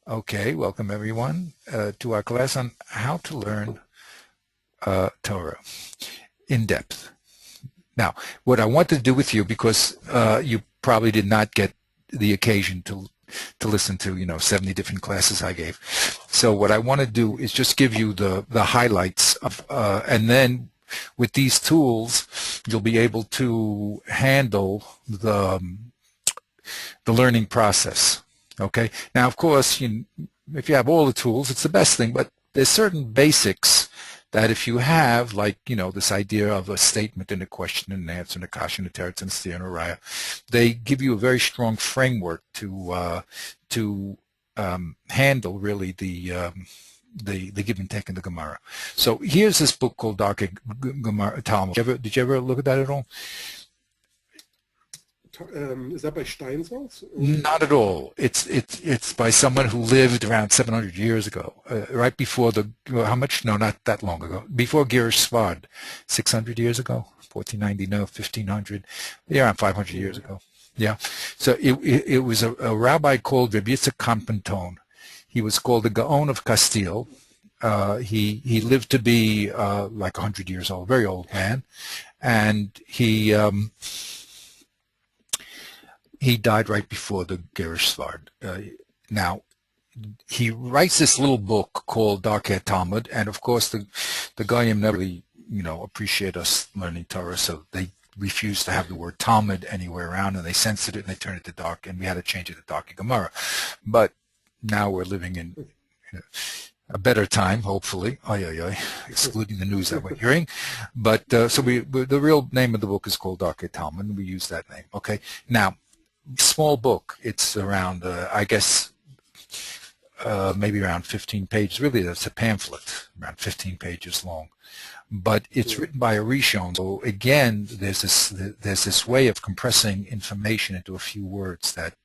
Okay, welcome everyone to our class on how to learn Torah in depth. Now, what I want to do with you, because you probably did not get the occasion to listen to 70 different classes I gave. So what I want to do is just give you the highlights of, and then with these tools, you'll be able to handle the learning process. Okay. Now, of course, if you have all the tools, it's the best thing. But there's certain basics that if you have, like this idea of a statement and a question and an answer and a kasha and a teretz and a steer and a raya, they give you a very strong framework to handle really the give and take in the Gemara. So here's this book called Darkei Gemara Talmud. Did you ever look at that at all? Is that by Steinsaltz? Not at all. It's by someone who lived around 700 years ago, right before how much? No, not that long ago. Before Girish Svad, 600 years ago, 1490, no, 1500, yeah, around 500 years ago. Yeah. So it was a rabbi called Rabbi Yitzchak Kampenton. He was called the Gaon of Castile. He lived to be like 100 years old, very old man, and he died right before the Girish Svad. Now, he writes this little book called Darkei Talmud, and of course the Goyim never really, appreciate us learning Torah, so they refused to have the word Talmud anywhere around, and they censored it and they turned it to Dark, and we had to change it to Darkei Gemara. But now we're living in a better time, hopefully, excluding the news that we're hearing. But so the real name of the book is called Darkei Talmud, and we use that name. Okay, now. Small book. It's around, I guess, maybe around 15 pages. Really, that's a pamphlet, around 15 pages long. But it's written by a Rishon. So again, there's this way of compressing information into a few words that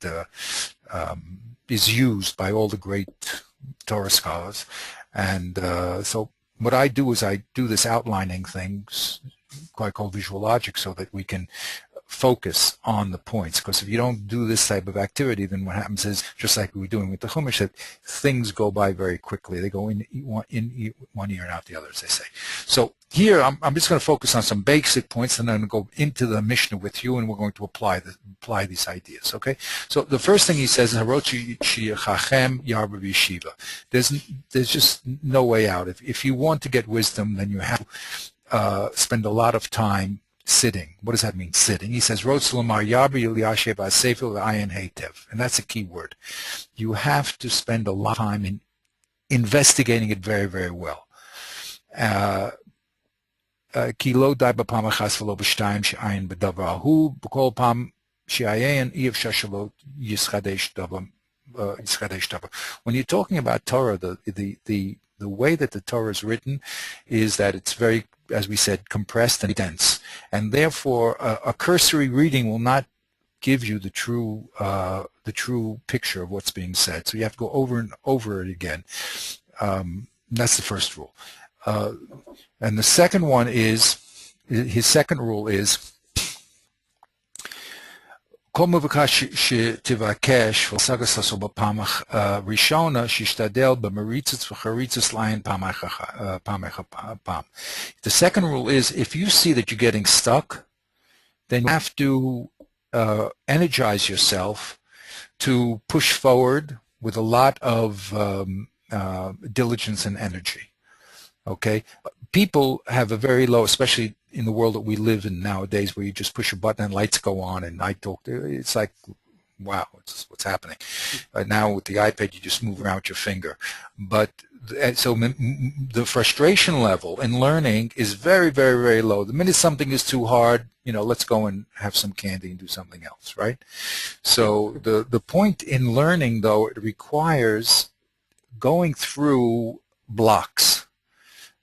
is used by all the great Torah scholars. And so what I do is I do this outlining thing, quite called visual logic, so that we can focus on the points, because if you don't do this type of activity, then what happens is, just like we were doing with the Chumash, that things go by very quickly. They go in one ear and out the other, as they say. So here, I'm just going to focus on some basic points, and then I'm going to go into the Mishnah with you, and we're going to apply these ideas. Okay. So the first thing he says is Harochi Chachem Yarba Yeshiva. There's just no way out. If you want to get wisdom, then you have to spend a lot of time sitting. What does that mean, sitting? He says, and that's a key word. You have to spend a lot of time in investigating it very, very well. When you're talking about Torah, the way that the Torah is written is that it's very, as we said, compressed and dense, and therefore a cursory reading will not give you the true picture of what's being said. So you have to go over and over it again. That's the first rule. And the second one is, his second rule is, כל מבוקש שתבקש ולסגס לעשו בפעם ראשונה, שישתדל במריצות וחריצות לעין פעם. The second rule is, if you see that you're getting stuck, then you have to energize yourself to push forward with a lot of diligence and energy. Okay? People have a very low, especially in the world that we live in nowadays, where you just push a button and lights go on, and it's like, wow, what's happening? Now with the iPad, you just move around with your finger. But so the frustration level in learning is very, very, very low. The minute something is too hard, let's go and have some candy and do something else, right? So the point in learning, though, it requires going through blocks.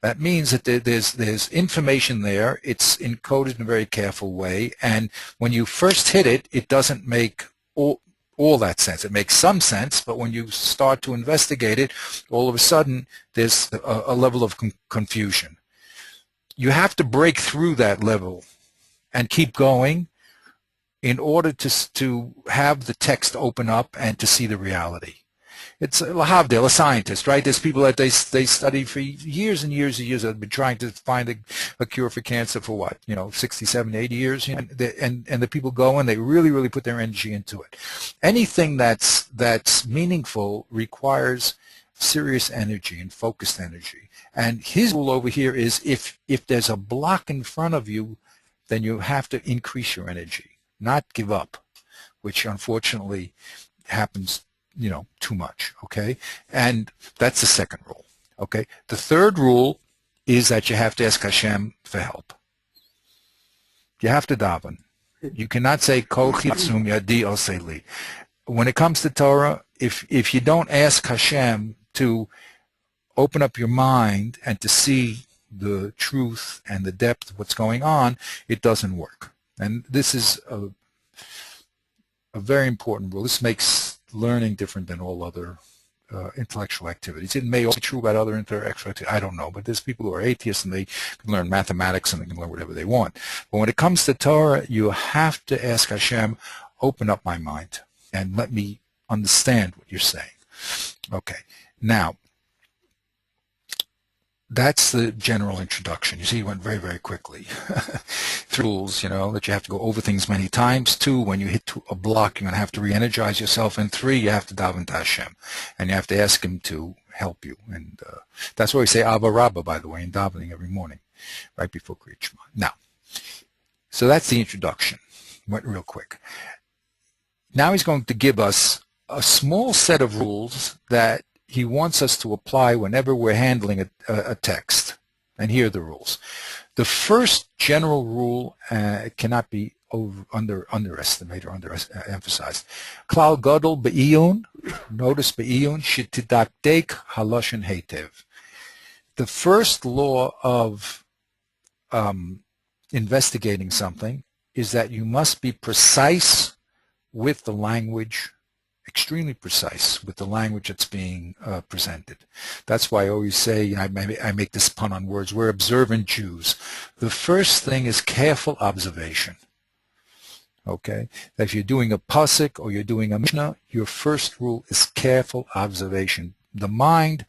That means that there's information there. It's encoded in a very careful way, and when you first hit it, it doesn't make all that sense. It makes some sense, but when you start to investigate it, all of a sudden there's a level of confusion. You have to break through that level and keep going in order to have the text open up and to see the reality. It's a lahavdil, a scientist, right? There's people that they study for years and years and years that have been trying to find a cure for cancer for what, 60, 70, 80 years, and the people go and they really, really put their energy into it. Anything that's meaningful requires serious energy and focused energy. And his rule over here is if there's a block in front of you, then you have to increase your energy, not give up, which unfortunately happens, too much, okay? And that's the second rule, okay? The third rule is that you have to ask Hashem for help. You have to daven. You cannot say, Kol chitzum yadi oseli. When it comes to Torah, if you don't ask Hashem to open up your mind and to see the truth and the depth of what's going on, it doesn't work. And this is a very important rule. This makes learning different than all other intellectual activities. It may also be true about other intellectual activities. I don't know, but there's people who are atheists and they can learn mathematics and they can learn whatever they want. But when it comes to Torah, you have to ask Hashem, open up my mind and let me understand what you're saying. Okay, now, that's the general introduction. You see, he went very, very quickly. Rules, that you have to go over things many times. 2, when you hit a block, you're going to have to re-energize yourself. And 3, you have to daven to Hashem. And you have to ask him to help you. And that's why we say Abba Rabba, by the way, in davening every morning, right before Kriyat Shema. Now, so that's the introduction. Went real quick. Now he's going to give us a small set of rules that he wants us to apply whenever we're handling a text. And here are the rules. The first general rule cannot be underestimated or underemphasized. Klal gadol be'iyun, notice be'iyun, shetidakdek haloshen heitev. The first law of investigating something is that you must be precise with the language, extremely precise with the language that's being presented. That's why I always say, I make this pun on words, we're observant Jews. The first thing is careful observation. Okay? If you're doing a pasuk or you're doing a mishnah, your first rule is careful observation. The mind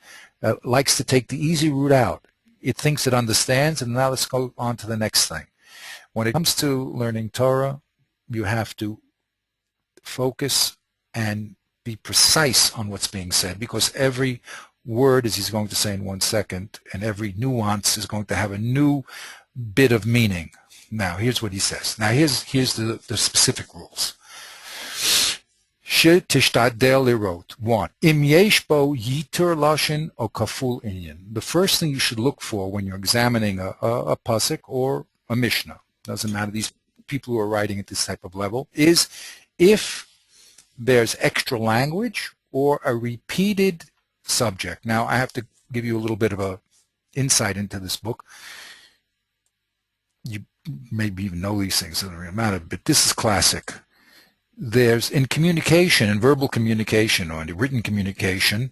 likes to take the easy route out. It thinks it understands, and now let's go on to the next thing. When it comes to learning Torah, you have to focus and be precise on what's being said, because every word, as he's going to say in 1 second, and every nuance is going to have a new bit of meaning. Now, here's what he says. Now, here's the specific rules. Tishtadel lirot. 1. Im yesh bo yiter lashon o kaful inyan. The first thing you should look for when you're examining a pasuk or a mishnah, doesn't matter, these people who are writing at this type of level, is if there's extra language or a repeated subject. Now, I have to give you a little bit of a insight into this book. You maybe even know these things, it doesn't really matter, but this is classic. There's, in communication, in verbal communication or in written communication,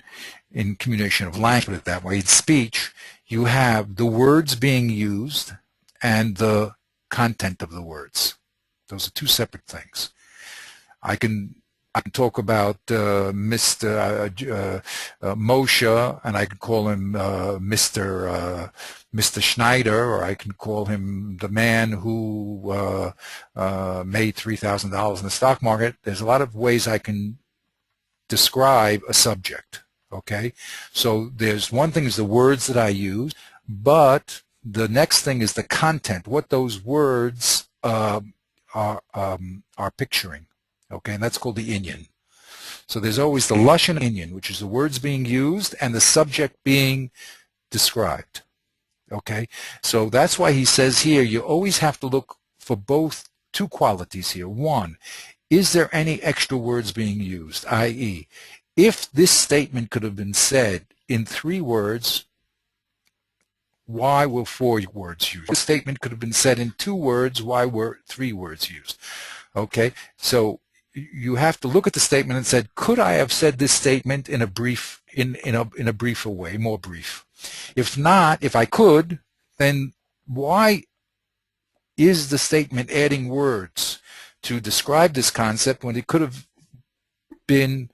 in communication of language, put it that way, in speech, you have the words being used and the content of the words. Those are two separate things. I can talk about Mr. Moshe, and I can call him Mr. Schneider, or I can call him the man who made $3,000 in the stock market. There's a lot of ways I can describe a subject, okay? So there's one thing is the words that I use, but the next thing is the content, what those words are picturing. Okay, and that's called the inyan. So there's always the lashon inyan, which is the words being used and the subject being described. Okay, so that's why he says here you always have to look for both two qualities here. 1, is there any extra words being used? I.e., if this statement could have been said in 3 words, why were 4 words used? This statement could have been said in 2 words, why were 3 words used? Okay, so you have to look at the statement and said, could I have said this statement in a brief, in a briefer way, more brief? If not, if I could, then why is the statement adding words to describe this concept when it could have been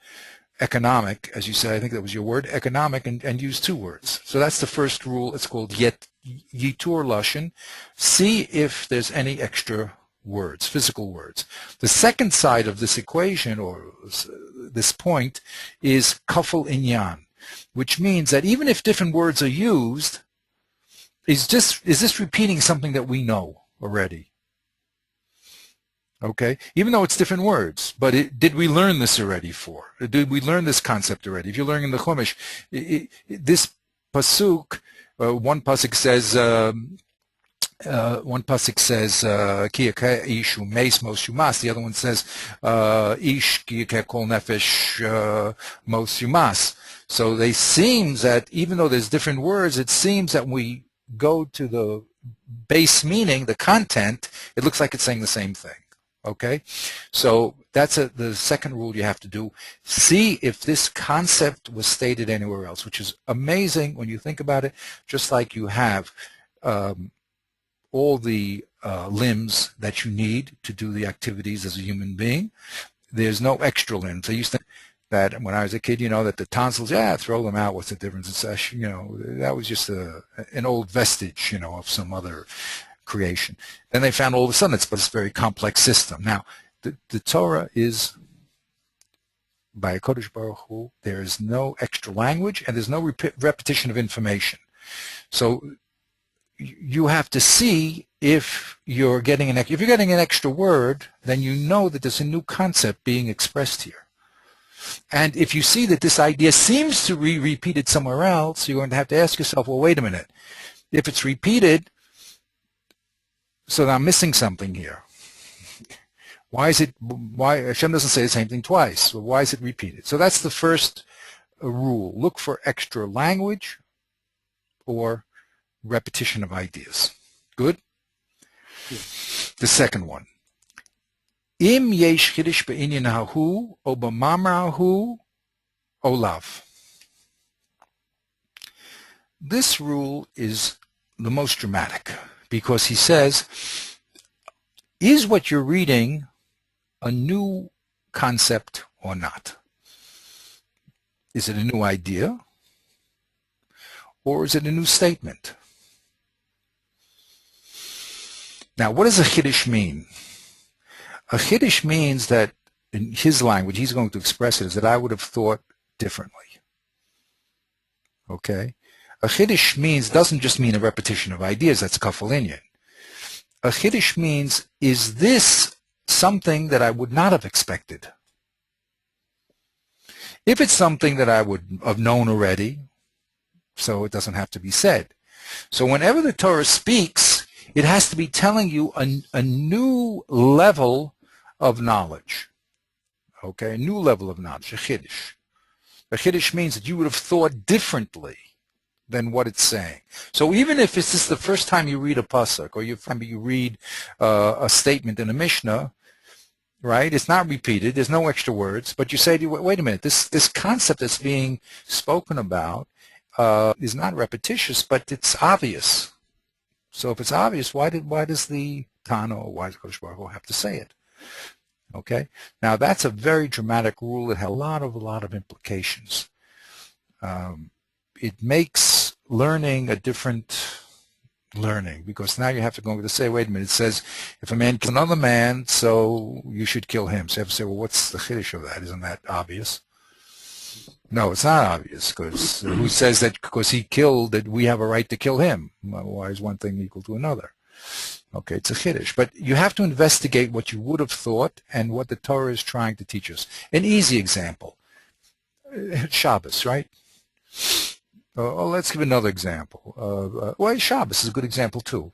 economic, as you said, I think that was your word, economic, and use two words. So that's the first rule. It's called yitur lashon. See if there's any extra words, physical words. The second side of this equation, or this point, is kafel inyan, which means that even if different words are used, is this repeating something that we know already? Okay, even though it's different words, but did we learn this already Did we learn this concept already? If you're learning in the Chumash, this pasuk, one pasuk says, Ki ish umeis mos yumas. The other one says, ish ki kol nefesh mos yumas. So they seem that even though there's different words, it seems that when we go to the base meaning, the content, it looks like it's saying the same thing. Okay, so that's the second rule you have to do. See if this concept was stated anywhere else, which is amazing when you think about it. Just like you have all the limbs that you need to do the activities as a human being, there's no extra limbs. I used to think that when I was a kid, that the tonsils, throw them out. What's the difference? It's that was just an old vestige, of some other creation. Then they found all of a sudden it's a very complex system. Now, the Torah is by a Kodesh Baruch Hu. There is no extra language and there's no repetition of information. So you have to see if you're getting an extra word, then you know that there's a new concept being expressed here. And if you see that this idea seems to be repeated somewhere else, you're going to have to ask yourself, well, wait a minute. If it's repeated, so I'm missing something here. Why Hashem doesn't say the same thing twice? Well, why is it repeated? So that's the first rule. Look for extra language or repetition of ideas. Good? Yeah. The second one. Im yesh chiddush be'inyan hahu o b'mamar hahu o lav. This rule is the most dramatic because he says, is what you're reading a new concept or not? Is it a new idea? Or is it a new statement? Now, what does a chiddush mean? A chiddush means that in his language, he's going to express it as that I would have thought differently. Okay? A chiddush doesn't just mean a repetition of ideas, that's kafel inyan. A chiddush means, is this something that I would not have expected? If it's something that I would have known already, so it doesn't have to be said. So whenever the Torah speaks, it has to be telling you a new level of knowledge. Okay, a new level of knowledge, a chiddush. A chiddush means that you would have thought differently than what it's saying. So even if this is the first time you read a pasuk or you read a statement in a Mishnah, right? It's not repeated. There's no extra words. But you say, wait a minute, this concept that's being spoken about is not repetitious, but it's obvious. So if it's obvious, why does the Tana or why does Kodesh Baruch Hu have to say it? Okay. Now that's a very dramatic rule that has a lot of implications. It makes learning a different learning because now you have to go to say, wait a minute, it says if a man kills another man, so you should kill him. So you have to say, well, what's the chiddush of that? Isn't that obvious? No, it's not obvious because who says that because he killed that we have a right to kill him? Why is one thing equal to another? Okay, it's a chiddush. But you have to investigate what you would have thought and what the Torah is trying to teach us. An easy example, Shabbos, right? Let's give another example. Well, Shabbos is a good example too.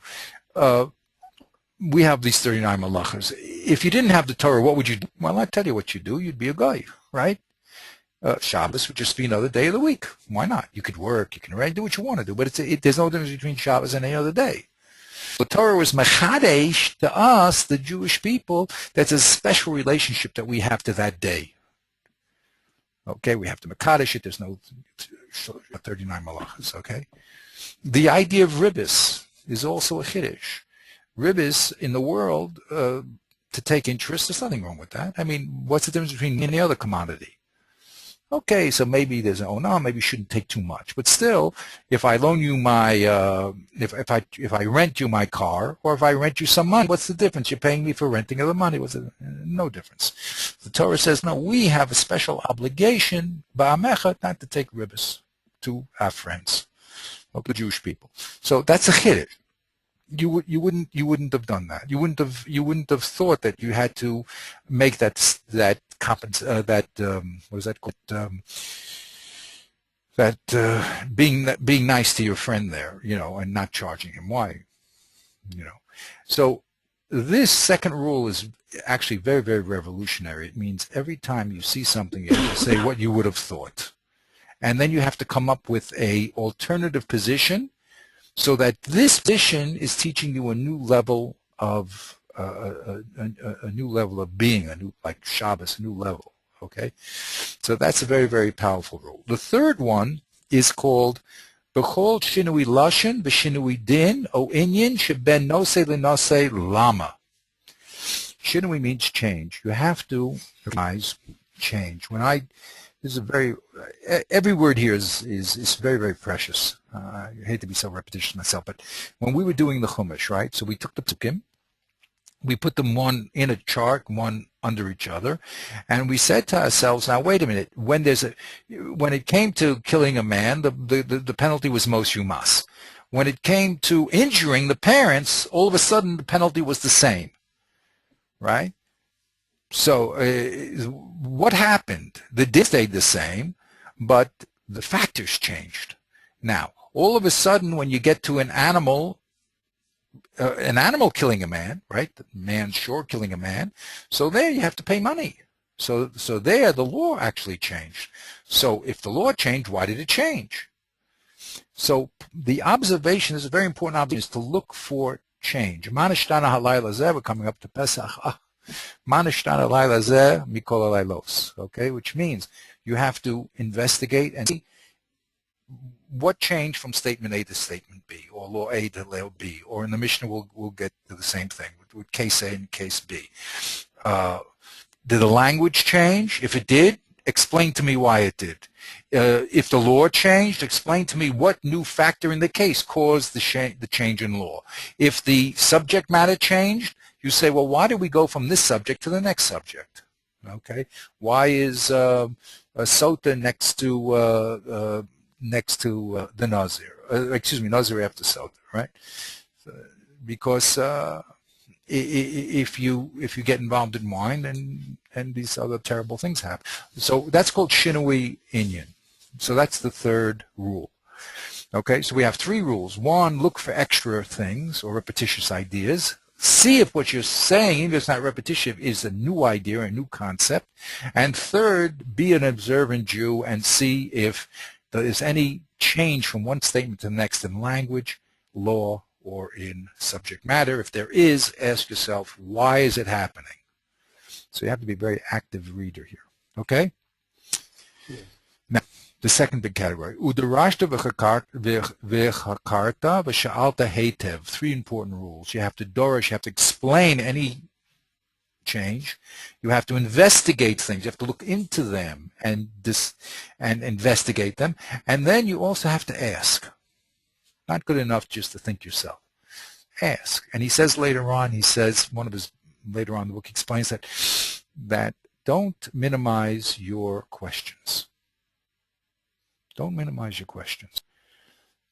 We have these 39 malachas. If you didn't have the Torah, what would you do? Well, I'll tell you what you do. You'd be a guy, right? Shabbos would just be another day of the week. Why not? You could work, you can write, do what you want to do, but there's no difference between Shabbos and any other day. The Torah was mechadesh to us, the Jewish people. That's a special relationship that we have to that day. Okay, we have to mekadesh it. There's no 39 malachas. Okay, the idea of ribbis is also a chiddush. Ribbis in the world to take interest. There's nothing wrong with that. I mean, what's the difference between any other commodity? Okay, so maybe there's an, oh no, maybe you shouldn't take too much. But still, if I loan you my, if I rent you my car, or if I rent you some money, what's the difference? You're paying me for renting of the money. What's the, no difference. The Torah says, no, we have a special obligation, ba'amecha, not to take ribbis to our friends, of the Jewish people. So that's a chiddush. You wouldn't have done that. You wouldn't have thought that you had to make what is that called, being nice to your friend there, and not charging him. Why? So this second rule is actually very, very revolutionary. It means every time you see something, you have to say what you would have thought, and then you have to come up with a alternative position, so that this position is teaching you a new level of a new level of being, like Shabbos, a new level. Okay, so that's a very, very powerful rule. The third one is called B'chol Shinui Lashon V'Shinui Din O Inyan Sheben Nosei L'Nosei Lama. Shinui means change. You have to recognize change. This is every word here is very, very precious. I hate to be so repetitious myself, but when we were doing the Chumash, right, so we took the psukim, we put them one in a chart, one under each other, and we said to ourselves, now wait a minute, when it came to killing a man, the penalty was mos yumas. When it came to injuring the parents, all of a sudden the penalty was the same, right? So what happened? The din stayed the same, but the factors changed. Now, all of a sudden, when you get to an animal killing a man, right? The man sure killing a man. So there you have to pay money. So there the law actually changed. So if the law changed, why did it change? So the observation is a very important observation, is to look for change. Manashtana halayla zeh, we're coming up to Pesach. Manashtana halayla zeh mikol halaylos. Okay, which means you have to investigate and see what changed from statement A to statement B, or law A to law B, or in the Mishnah we'll get to the same thing with case A and case B. Did the language change? If it did, explain to me why it did. If the law changed, explain to me what new factor in the case caused the change in law. If the subject matter changed, you say, well, why did we go from this subject to the next subject? Okay, why is a sota next to the Nazir? Nazir after sota, right? Because if you get involved in wine, and these other terrible things happen. So that's called Shinui Inyan. So that's the third rule. Okay, so we have three rules. One, look for extra things or repetitious ideas. See if what you're saying, even if it's not repetitive, is a new idea, a new concept. And third, be an observant Jew and see if there is any change from one statement to the next in language, law, or in subject matter. If there is, ask yourself, why is it happening? So you have to be a very active reader here. Okay? Yeah. Now, the second big category. Udarashta v'chakarta v'sha'alta hetev. Three important rules. You have to dorish, you have to explain any change. You have to investigate things. You have to look into them and investigate them. And then you also have to ask. Not good enough just to think yourself. Ask. And he says later on, later on in the book explains that don't minimize your questions. Don't minimize your questions.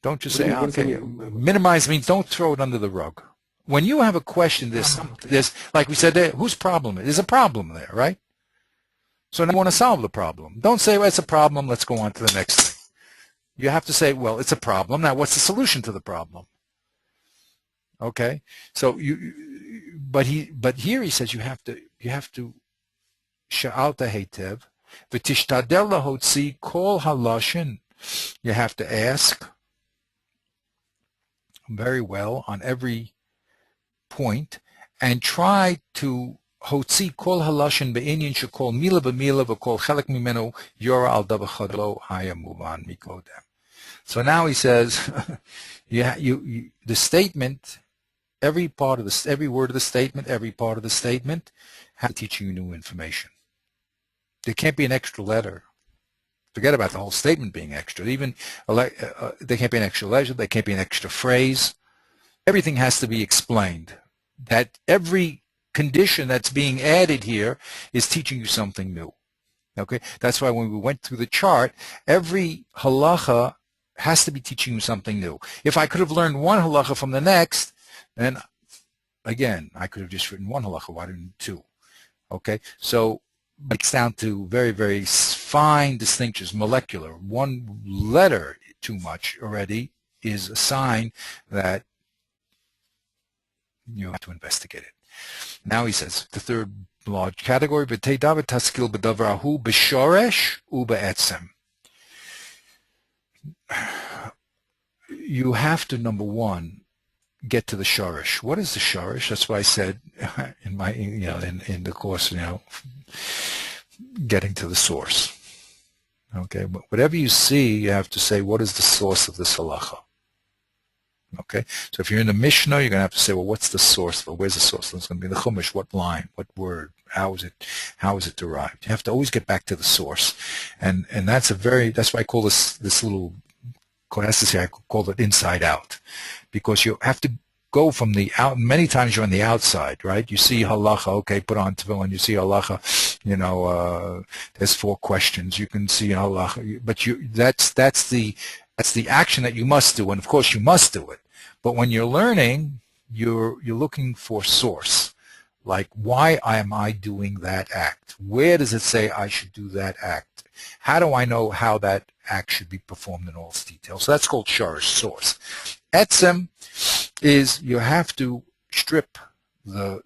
Don't just say, okay, minimize means don't throw it under the rug. When you have a question, there's like we said there, whose problem? There's a problem there, right? So now you want to solve the problem. Don't say, well, it's a problem, let's go on to the next thing. You have to say, well, it's a problem. Now, what's the solution to the problem? Okay, so but here he says you have to sha'alta hetev v'tishtadel lahotzi kol haloshin. You have to ask very well on every point and try to hotzi kol haloshin be'inyan shekol mila b'mila v'kol chelek mimenu yora al dabachadlo haya muvan mikodem. So now he says, the statement. Every word of the statement, every part of the statement, has to teach you new information. There can't be an extra letter. Forget about the whole statement being extra. Even there can't be an extra letter. There can't be an extra phrase. Everything has to be explained. That every condition that's being added here is teaching you something new. Okay, that's why when we went through the chart, every halacha has to be teaching you something new. If I could have learned one halacha from the next, then again, I could have just written one halacha. Why didn't two? Okay, so it breaks down to very, very fine distinctions, molecular. One letter too much already is a sign that you have to investigate it. Now he says the third large category, v'tei davar taskil b'davar ahu b'shoresh u'be'etzem. You have to, number one, get to the shorish. What is the shorish? That's why I said in my, in the course, getting to the source. Okay, whatever you see, you have to say, what is the source of this halacha? Okay, so if you're in the Mishnah, you're going to have to say, well, what's the source? Well, where's the source? It's going to be the Chumash. What line? What word? How is it derived? You have to always get back to the source, and that's that's why I call this little class here. I call it inside out, because you have to go from the out. Many times you're on the outside, right? You see halacha, okay, put on tefillin. You see halacha, there's 4 questions. You can see halacha, but that's the action that you must do, and of course you must do it. But when you're learning, you're looking for source. Like, why am I doing that act? Where does it say I should do that act? How do I know how that act should be performed in all its details? So that's called shorish, source. Etzem is you have to strip the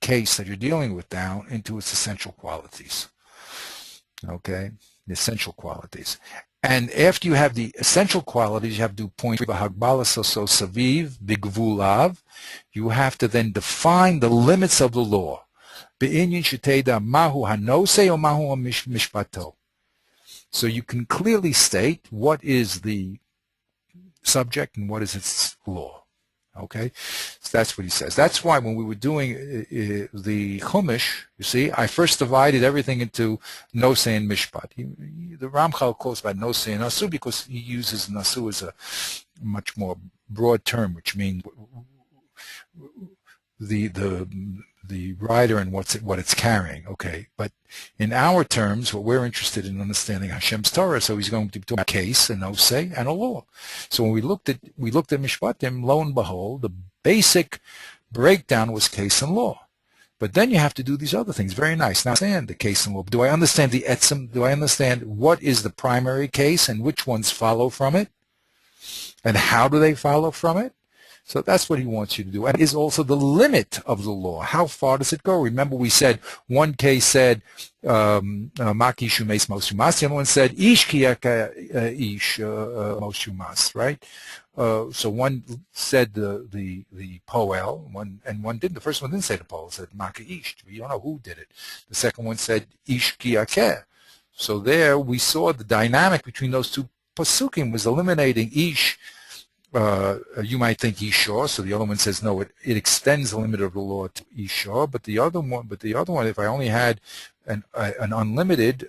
case that you're dealing with down into its essential qualities. Okay, the essential qualities. And after you have the essential qualities, you have to do point saviv bigvulav. You have to then define the limits of the law. So you can clearly state what is the subject and what is its law. Okay, so that's what he says. That's why when we were doing the Chumash, you see, I first divided everything into Nosei and Mishpat. The Ramchal calls about Nosei and Nasu because he uses Nasu as a much more broad term, which means the rider and what it's carrying. Okay, but in our terms, what we're interested in understanding Hashem's Torah, so he's going to be talking about a case, an osei, and a law. So when we looked at Mishpatim, lo and behold, the basic breakdown was case and law. But then you have to do these other things. Very nice. Now, I understand the case and law. Do I understand the etzem? Do I understand what is the primary case and which ones follow from it? And how do they follow from it? So that's what he wants you to do. And is also the limit of the law. How far does it go? Remember we said one case said Maki Shumes Moshumas. The other one said Ish Kiyaka Ish Moshumas, right? So one said the poel, one didn't. The first one didn't say the poel, it said Maka Ish. We don't know who did it. The second one said Ish Kiyakeh. So there we saw the dynamic between those two pasukim was eliminating Ish. You might think Ishor, so the other one says no. It extends the limit of the law to Ishor, but the other one, if I only had an unlimited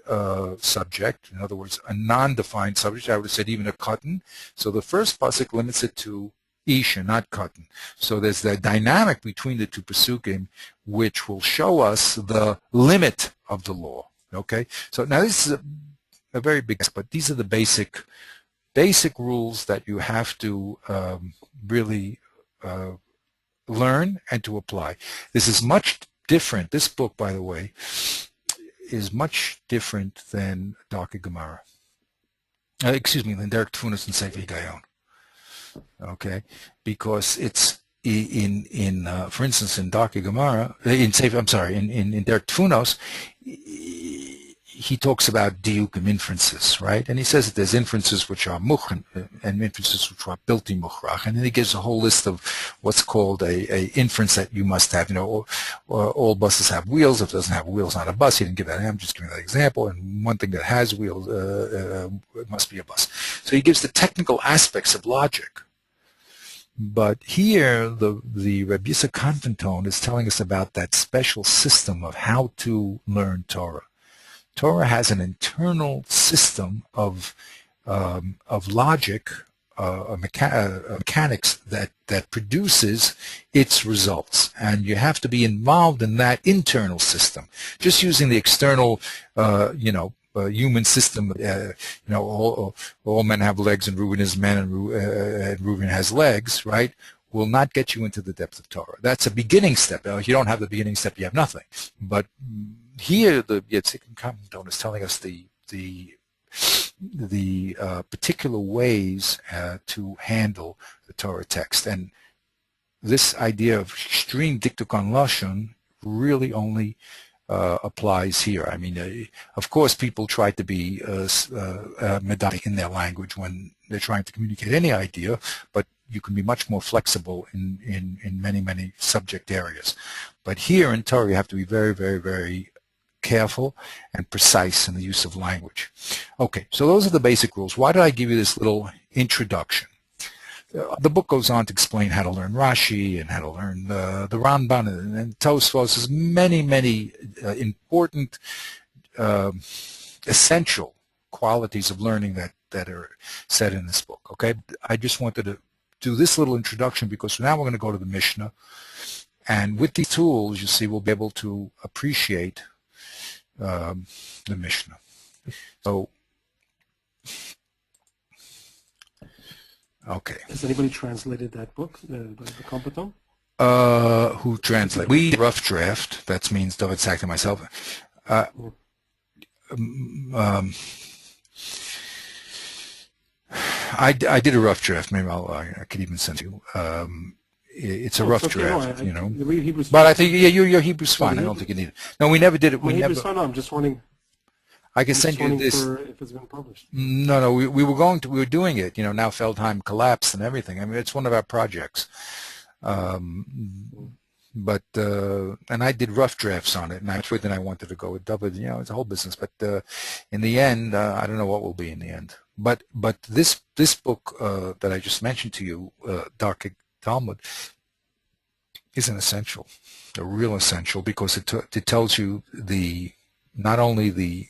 subject, in other words, a non-defined subject, I would have said even a katan. So the first pasuk limits it to Isha, not katan. So there's the dynamic between the two pasukim, which will show us the limit of the law. Okay, so now this is a very big, but these are the basic rules that you have to really learn and to apply. This is much different. This book, by the way, is much different than Darkei Gemara. Than Derek Tfunos and Sefer Higayon. Okay, because it's for instance, in Darkei Gemara, in Derek Tfunos, he talks about diukim, inferences, right? And he says that there's inferences which are mukh and inferences which are bilti mukhrach. And then he gives a whole list of what's called a inference that you must have. All buses have wheels. If it doesn't have wheels, not a bus. He didn't give that. I'm just giving that example. And one thing that has wheels, it must be a bus. So he gives the technical aspects of logic. But here, the Rabbi Yisrael Konfentone is telling us about that special system of how to learn Torah. Torah has an internal system of logic, mechanics that produces its results, and you have to be involved in that internal system. Just using the external, human system, all men have legs, and Reuben is man, and Reuben has legs, right? Will not get you into the depth of Torah. That's a beginning step. If you don't have the beginning step, you have nothing. But here, the Yetzikim Kamton is telling us the particular ways to handle the Torah text. And this idea of extreme diktuk on Lashon really only applies here. I mean, of course, people try to be medaic in their language when they're trying to communicate any idea, but you can be much more flexible in many, many subject areas. But here in Torah, you have to be very, very, very careful and precise in the use of language. Okay, so those are the basic rules. Why did I give you this little introduction? The book goes on to explain how to learn Rashi and how to learn the Ramban and Tosfos. There's many, many important, essential qualities of learning that are said in this book. Okay, I just wanted to do this little introduction because now we're going to go to the Mishnah, and with these tools, you see, we'll be able to appreciate the Mishnah. So, okay. Has anybody translated that book, the Competent? Who translate? We rough draft. That means David Sack and myself. I did a rough draft. Maybe I could even send you. It's a rough okay, draft, Hebrew's But I think your Hebrew's fine. I don't think you need it. No, we never did it. We never. Hebrew's fine. No, I'm just wanting. I can send you this. If it's been published. No, we were doing it. Now Feldheim collapsed and everything. I mean, it's one of our projects. But and I did rough drafts on it, and I then I wanted to go with double. It's a whole business. But in the end, I don't know what will be in the end. But this book that I just mentioned to you, Dark Talmud, is an essential, a real essential, because it tells you not only the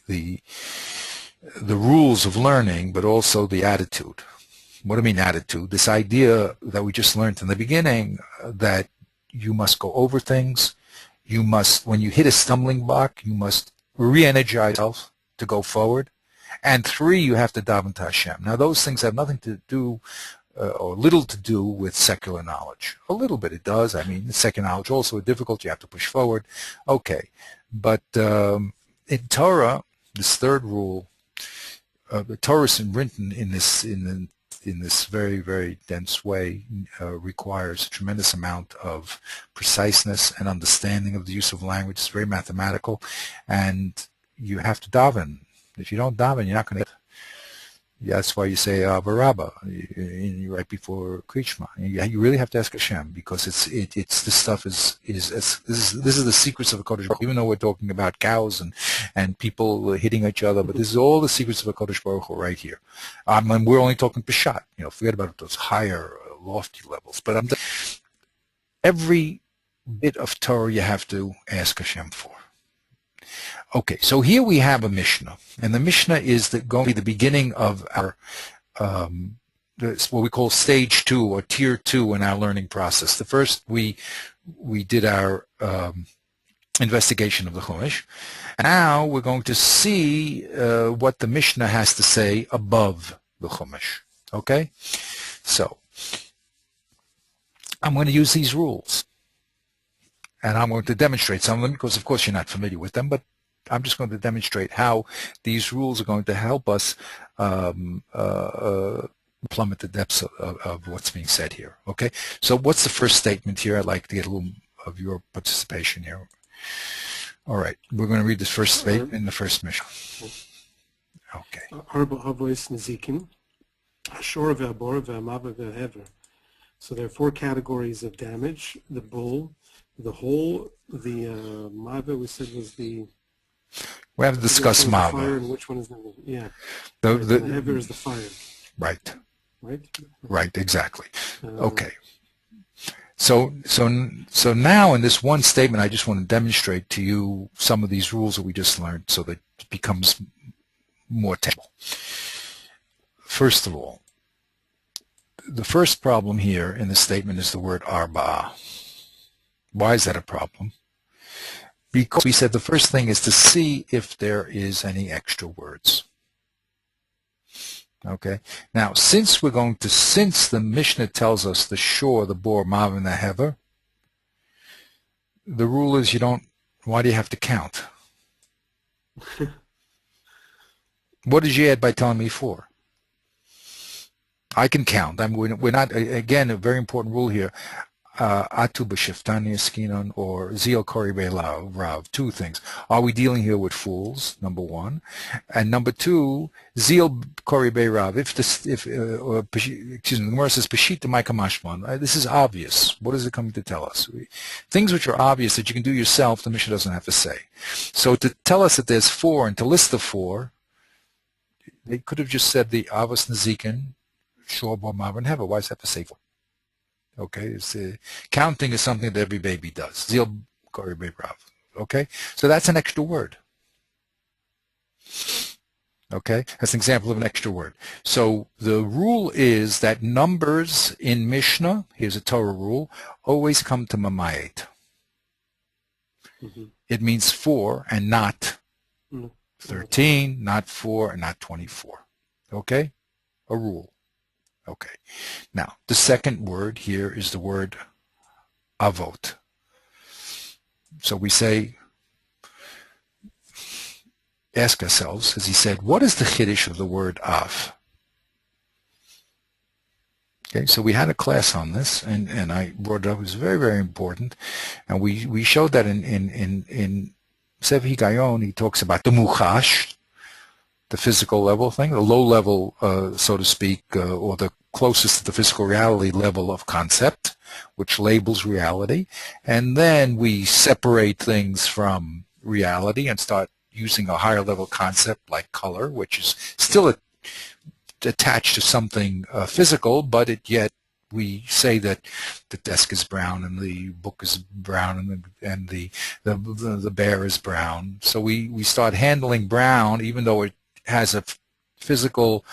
rules of learning, but also the attitude. What do I mean attitude? This idea that we just learned in the beginning, that you must go over things. You must, when you hit a stumbling block, you must re-energize yourself to go forward. And 3, you have to daven to Hashem. Now, those things have nothing to do, or little to do, with secular knowledge. A little bit it does. I mean, secular knowledge also is difficult. You have to push forward. Okay. But in Torah, this third rule, the Torah is written in this very, very dense way, requires a tremendous amount of preciseness and understanding of the use of language. It's very mathematical, and you have to daven. If you don't daven, you're not going to. That's why you say Avarabba right before Krishma. You really have to ask Hashem, because it's this stuff is this is the secrets of a Kodesh Baruch Hu. Even though we're talking about cows and people hitting each other, but this is all the secrets of a Kodesh Baruch Hu right here. And we're only talking Peshat. Forget about those higher, lofty levels. But every bit of Torah you have to ask Hashem for. Okay, so here we have a Mishnah, and the Mishnah is going to be the beginning of our what we call stage 2 or tier 2 in our learning process. The first we did our investigation of the Chumash. Now we're going to see what the Mishnah has to say above the Chumash. Okay, so I'm going to use these rules, and I'm going to demonstrate some of them because, of course, you're not familiar with them, but I'm just going to demonstrate how these rules are going to help us plummet the depths of what's being said here. Okay, so what's the first statement here? I'd like to get a little of your participation here. All right, we're going to read this first statement in the first Mishnah. Okay. So there are 4 categories of damage: the bull, the hole, the mava we said was the. We have to discuss mava. Fire, and which one is the the hever is the fire. Right. Right. Right. Exactly. Okay. So now in this one statement, I just want to demonstrate to you some of these rules that we just learned so that it becomes more tangible. First of all, the first problem here in the statement is the word arba. Why is that a problem? Because we said the first thing is to see if there is any extra words. Okay. Now, since the Mishnah tells us the shore, the bor, mav, and the hever, the rule is why do you have to count? What did you add by telling me 4? I can count. We're not, again, a very important rule here. Atu b'shiftani eskinon or zil kori rav. 2 things. Are we dealing here with fools? Number 1, and number 2, zil kori rav. Excuse me, the Gemara says peshita ma'ika mashman. This is obvious. What is it coming to tell us? Things which are obvious that you can do yourself, the Mishnah doesn't have to say. So to tell us that there's 4 and to list the 4, they could have just said the avos nezikin, shor, bor, mav, and hever. Why does it have to say 4? Okay, counting is something that every baby does. Zil kori rav. Okay, so that's an extra word. Okay, that's an example of an extra word. So the rule is that numbers in Mishnah, here's a Torah rule, always come to mamayet. It means 4 and not 13, not 4 and not 24. Okay, a rule. Okay. Now, the second word here is the word avot. So we ask ourselves, as he said, what is the chiddush of the word av? Okay, so we had a class on this, and I brought it up. It was very, very important. And we showed that in Sefer Higayon, he talks about the muchash, the physical level thing, the low level, so to speak, or the closest to the physical reality level of concept, which labels reality. And then we separate things from reality and start using a higher level concept like color, which is still attached to something physical, but yet we say that the desk is brown and the book is brown and the bear is brown. So we start handling brown, even though it has a physical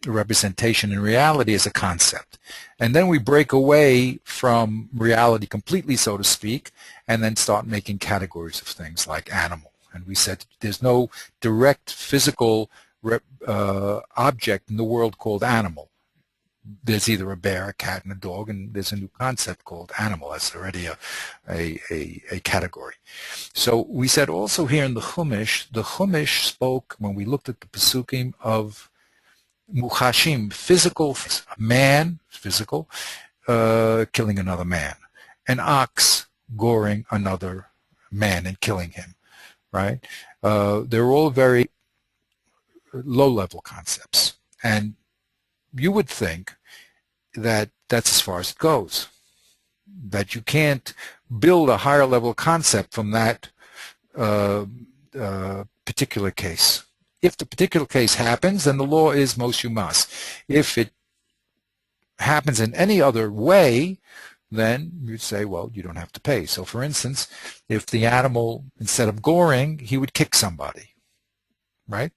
representation in reality as a concept. And then we break away from reality completely, so to speak, and then start making categories of things like animal. And we said there's no direct physical object in the world called animal. There's either a bear, a cat, and a dog, and there's a new concept called animal. That's already a category. So we said also here in the Chumash spoke, when we looked at the Pesukim, of muchashim, physical, a man, physical, killing another man, an ox goring another man and killing him, right? They're all very low-level concepts. And you would think that that's as far as it goes, that you can't build a higher level concept from that particular case. If the particular case happens, then the law is mos yumas. If it happens in any other way, then you'd say, well, you don't have to pay. So for instance, if the animal, instead of goring, he would kick somebody, right?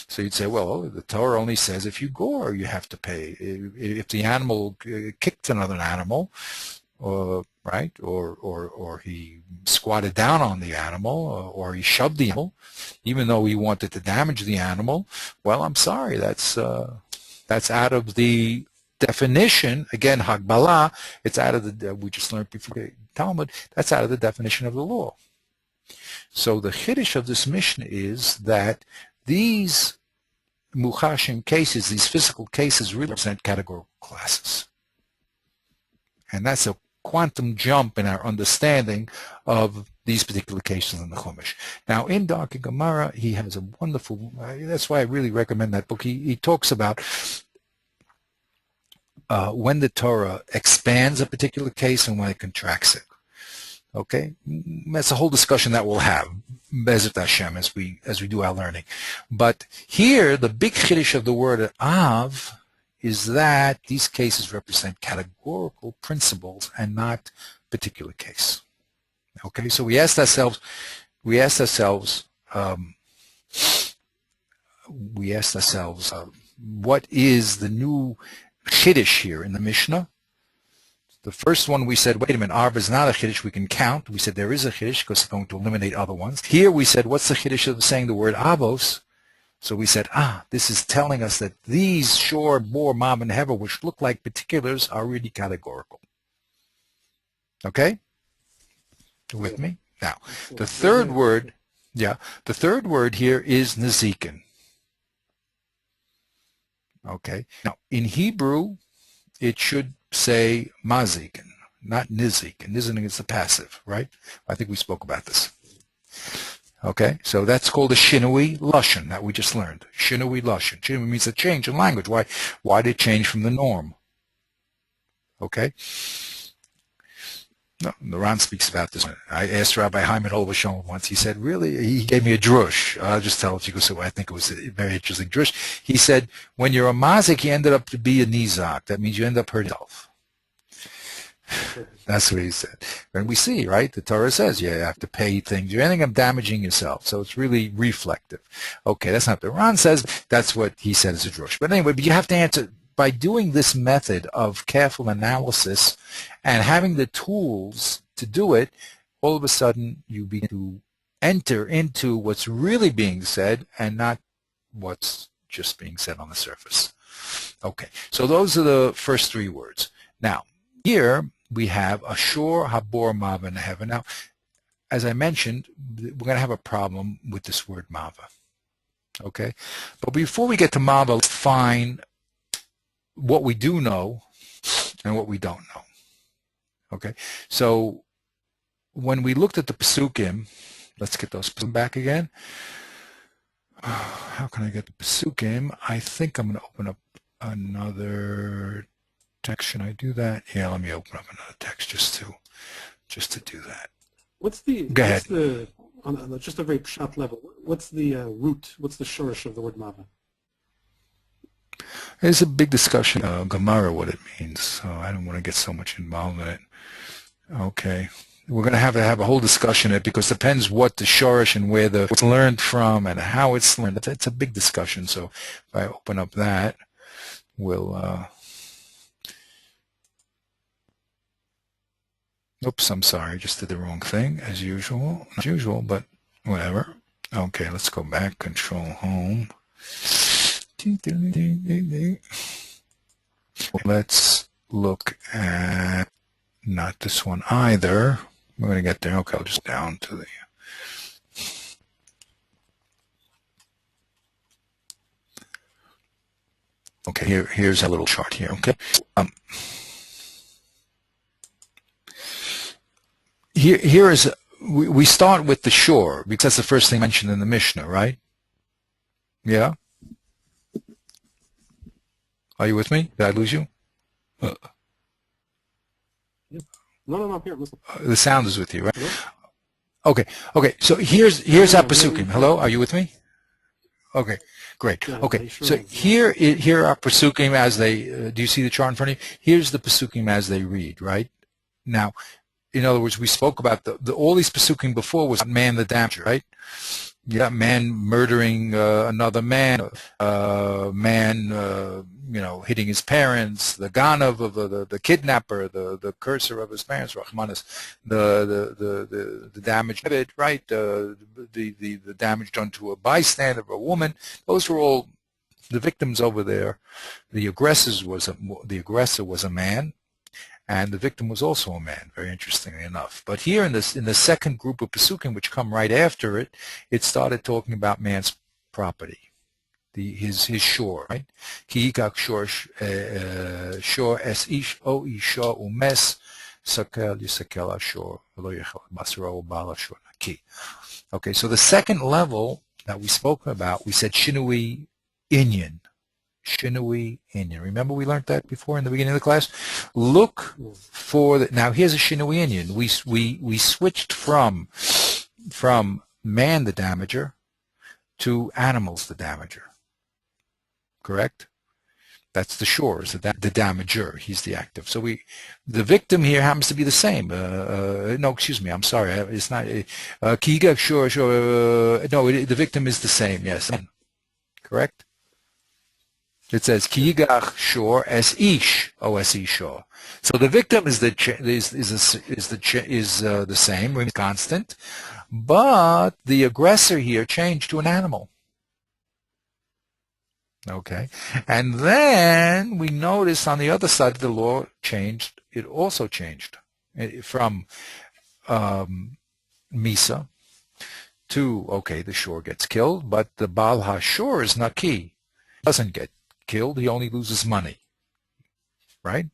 So you'd say, well, the Torah only says if you gore, you have to pay. If the animal kicked another animal, right, or he squatted down on the animal, or he shoved the animal, even though he wanted to damage the animal, well, I'm sorry, that's out of the definition. Again, Hagbala, it's out of the, we just learned before Talmud, that's out of the definition of the law. So the chiddush of this Mishnah is that these muchashim cases, these physical cases, really represent categorical classes. And that's a quantum jump in our understanding of these particular cases in the Chumash. Now, in Darkei Gemara, he has a wonderful, that's why I really recommend that book. He talks about when the Torah expands a particular case and when it contracts it. Okay, that's a whole discussion that we'll have, Bezrat Hashem, as we do our learning. But here, the big chiddush of the word av is that these cases represent categorical principles and not particular case. Okay, so we asked ourselves, um, what is the new chiddush here in the Mishnah? The first one we said, wait a minute, Arba is not a chiddush we can count. We said there is a chiddush because it's going to eliminate other ones. Here we said, what's the chiddush of saying the word avos? So we said, this is telling us that these shor, bor, mav, and hever, which look like particulars, are really categorical. Okay? With me? Now, the third word, the third word here is nezikin. Okay? Now, in Hebrew, it should say mazikin, not nizik. And nizik is the passive, right? I think we spoke about this. Okay, so that's called a shinui lashon that we just learned. Shinui lashon. Shinui means a change in language. Why did it change from the norm? Okay. No, the Ran speaks about this. I asked Rabbi Hyman Olvashon once. He said, really? He gave me a drush. I'll just tell it to you because I think it was a very interesting drush. He said, when you're a mazik, you ended up to be a nizak. That means you end up hurting yourself. That's what he said. And we see, right? The Torah says you have to pay things. You're ending up damaging yourself. So it's really reflective. Okay, that's not what the Ran says. That's what he said as a drush. But anyway, but you have to answer by doing this method of careful analysis and having the tools to do it. All of a sudden, you begin to enter into what's really being said and not what's just being said on the surface. Okay, so those are the first three words. Now, here we have ashur, habor, mava, and heaven. Now, as I mentioned, we're going to have a problem with this word mava. Okay, but before we get to mava, let's define what we do know and what we don't know. Okay, so when we looked at the pesukim, let's get those back again. How can I get the pesukim? I think I'm going to open up another text. Should I do that? Yeah, let me open up another text just to do that. Go ahead. On just a very short level, what's the root? What's the shorish of the word mava? There's a big discussion Gemara what it means, so I don't want to get so much involved in it. Okay, we're going to have a whole discussion on it because it depends what the shorish and where it's learned from and how it's learned. It's a big discussion. So if I open up that, we'll. Oops, I'm sorry, I just did the wrong thing as usual. Not usual, but whatever. Okay, let's go back. Control Home. Let's look at not this one either. We're going to get there. Okay, I'll just down to the. Okay, here's a little chart here. Okay. Here is, we start with the shore because that's the first thing mentioned in the Mishnah, right? Yeah? Are you with me? Did I lose you? No, I'm here. Listen. The sound is with you, right? Hello? Okay. So here's our pesukim. Hello, are you with me? Okay, great. Okay, so here are pesukim as they. Do you see the chart in front of you? Here's the pesukim as they read, right? Now, in other words, we spoke about all these pesukim before was man the damager, right? You got man murdering another man, hitting his parents, the ganav of the kidnapper, the cursor of his parents, Rahmanis, the damage, right? The damage done to a bystander, a woman. Those were all the victims over there. The aggressor was a man. And the victim was also a man, very interestingly enough. But here in the second group of pesukim, which come right after it, it started talking about man's property, his shore, right? Ki yikach shor es ish o isha umes sakel yisakel ashor v'lo yechal basaro bal ashor naki. Okay, so the second level that we spoke about, we said shinui inyan. Shinui Inyan. Remember we learned that before in the beginning of the class? Look for now here's a Shinui Inyan. We switched from man the damager to animals the damager. Correct? That's the shore, is the damager. He's the active. So the victim here happens to be the same. No, excuse me. I'm sorry. It's not. Kiga shore. No, the victim is the same. Yes, correct. It says Kiyigach shore es ish ose shore. So the victim is the same, remains constant, but the aggressor here changed to an animal. Okay, and then we notice on the other side the law changed. It also changed from Misa to, okay, the shore gets killed, but the Baal HaShor is Naki. Doesn't get killed, he only loses money, right?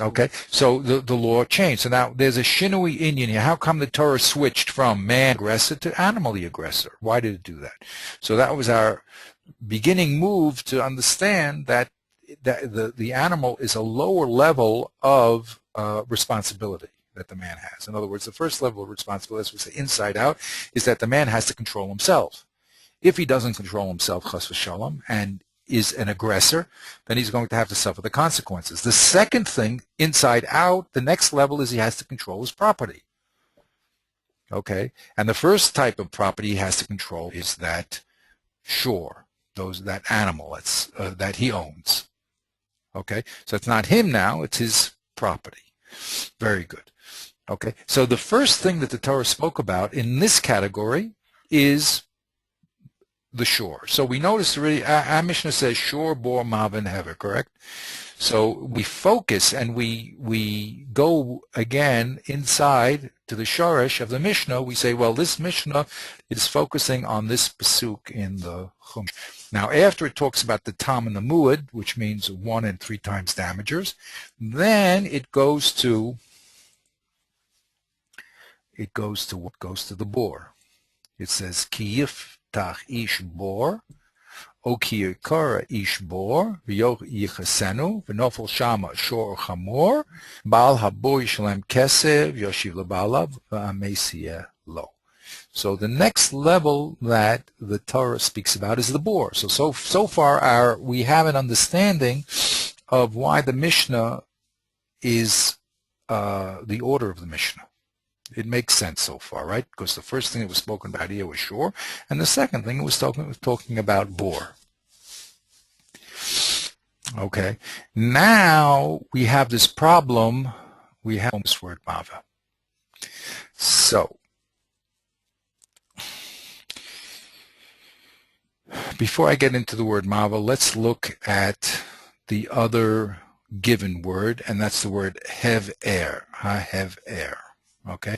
Okay, so the law changed. So now there's a Shinui Indian here. How come the Torah switched from man aggressor to animal the aggressor? Why did it do that? So that was our beginning move to understand that the animal is a lower level of responsibility that the man has. In other words, the first level of responsibility, as we say inside out, is that the man has to control himself. If he doesn't control himself, chas v'shalom, and is an aggressor, then he's going to have to suffer the consequences. The second thing, inside out, the next level is he has to control his property. Okay? And the first type of property he has to control is that shore, that animal that he owns. Okay? So it's not him now, it's his property. Very good. Okay? So the first thing that the Torah spoke about in this category is the shore. So we notice already, our Mishnah says shore, bor, mav, and hever, correct? So we focus and we go again inside to the shoresh of the Mishnah. We say, well, this Mishnah is focusing on this pasuk in the Chumash. Now, after it talks about the tam and the muad, which means 1 and 3 times damagers, then it goes to what goes to the bor. It says ki yiftach ish bor, o ki yikara ish bor, v'yoch yichasenu, v'nofel shama shor chamor, baal habor yishalem kesev, yoshiv lebalav, v'amesiyeh lo. So the next level that the Torah speaks about is the bor. So far we have an understanding of why the Mishnah is the order of the Mishnah. It makes sense so far, right? Because the first thing that was spoken about here was shore, and the second thing was talking about bor. Okay. Now we have this problem. We have this word mava. So before I get into the word mava, let's look at the other given word, and that's the word hev-er, ha-hev-er, okay?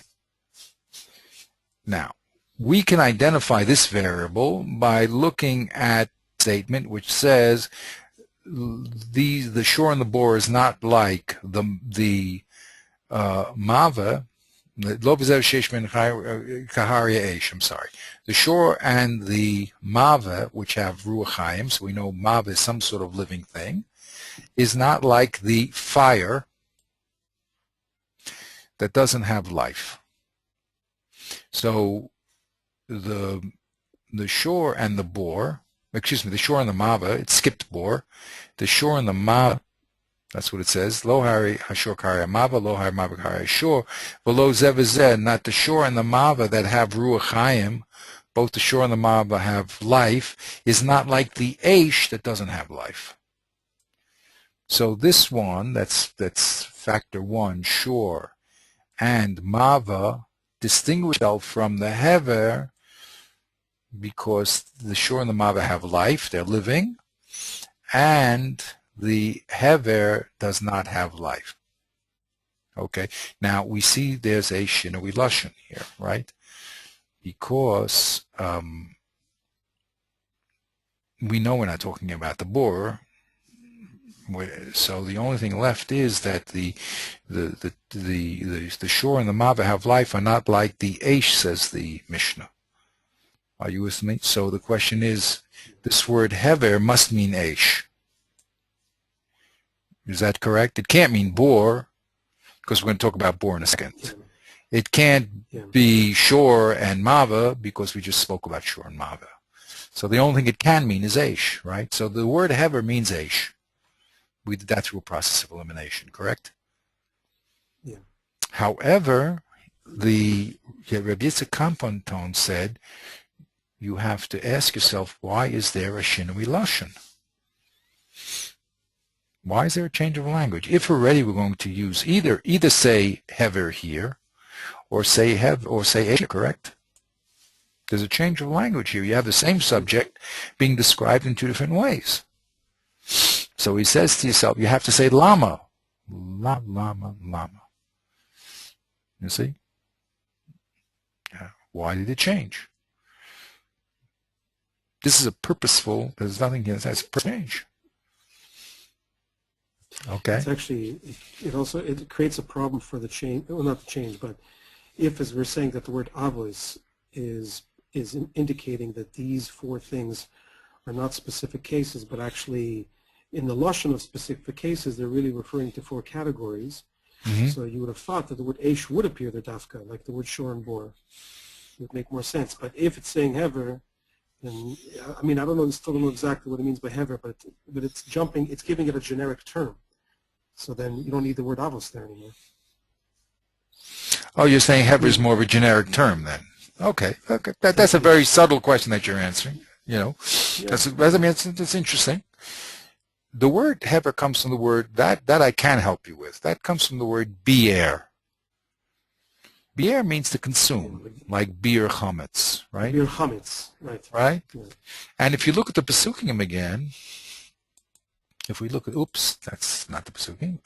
Now, we can identify this variable by looking at the statement which says the shore and the bor is not like the mava, I'm sorry. The shore and the mava, which have ruach chaim, so we know mava is some sort of living thing, is not like the fire that doesn't have life. So the shore and the bor, the shore and the mava, it skipped bor. The shore and the mava, that's what it says. Lo hari hashor kari mava, lo hari mava kari hashor, v'lo zeh v'zeh, not the shore and the mava that have ruach chaim, both the shore and the mava have life, is not like the aish that doesn't have life. So this one, that's factor 1, shore and mava, distinguish itself from the hever because the shore and the mava have life, they're living, and the hever does not have life. Okay, now we see there's a shinui lashon here, right? Because we know we're not talking about the bor, so the only thing left is that the shore and the mava have life are not like the aish, says the Mishnah. Are you with me? So the question is, this word hever must mean aish. Is that correct? It can't mean bor, because we're going to talk about bor in a second. It can't be shore and mava, because we just spoke about shore and mava. So the only thing it can mean is Aish, right? So the word hever means Aish. We did that through a process of elimination, correct? Yeah. However, the Rabbi Yitzchak Kamponton said you have to ask yourself, why is there a Shinui Lashon? Why is there a change of language? If already we're going to use either say hever here, or say Aish, correct? There's a change of language here. You have the same subject being described in two different ways. So he says to yourself, you have to say lama. Lama. You see? Why did it change? This is a purposeful, there's nothing here that says change. Okay? It's actually, it creates a problem for the change, well, not the change, but if, as we're saying, that the word avos is indicating that these four things are not specific cases, but actually in the lashon of specific cases, they're really referring to four categories. Mm-hmm. So you would have thought that the word Aish would appear there dafka, like the word shor and bor. It would make more sense. But if it's saying hever, then, I mean, I still don't know exactly what it means by hever, but it's giving it a generic term. So then you don't need the word avos there anymore. Oh, you're saying hever is more of a generic term then? Okay. That's a very subtle question that you're answering. You know, yeah. It's interesting. The word hever comes from the word that I can help you with. That comes from the word bier. Bier means to consume, like beer chametz, right? Beer chametz, right? Right. Yeah. And if you look at the Pesukim again, if we look at, oops, that's not the Pesukim.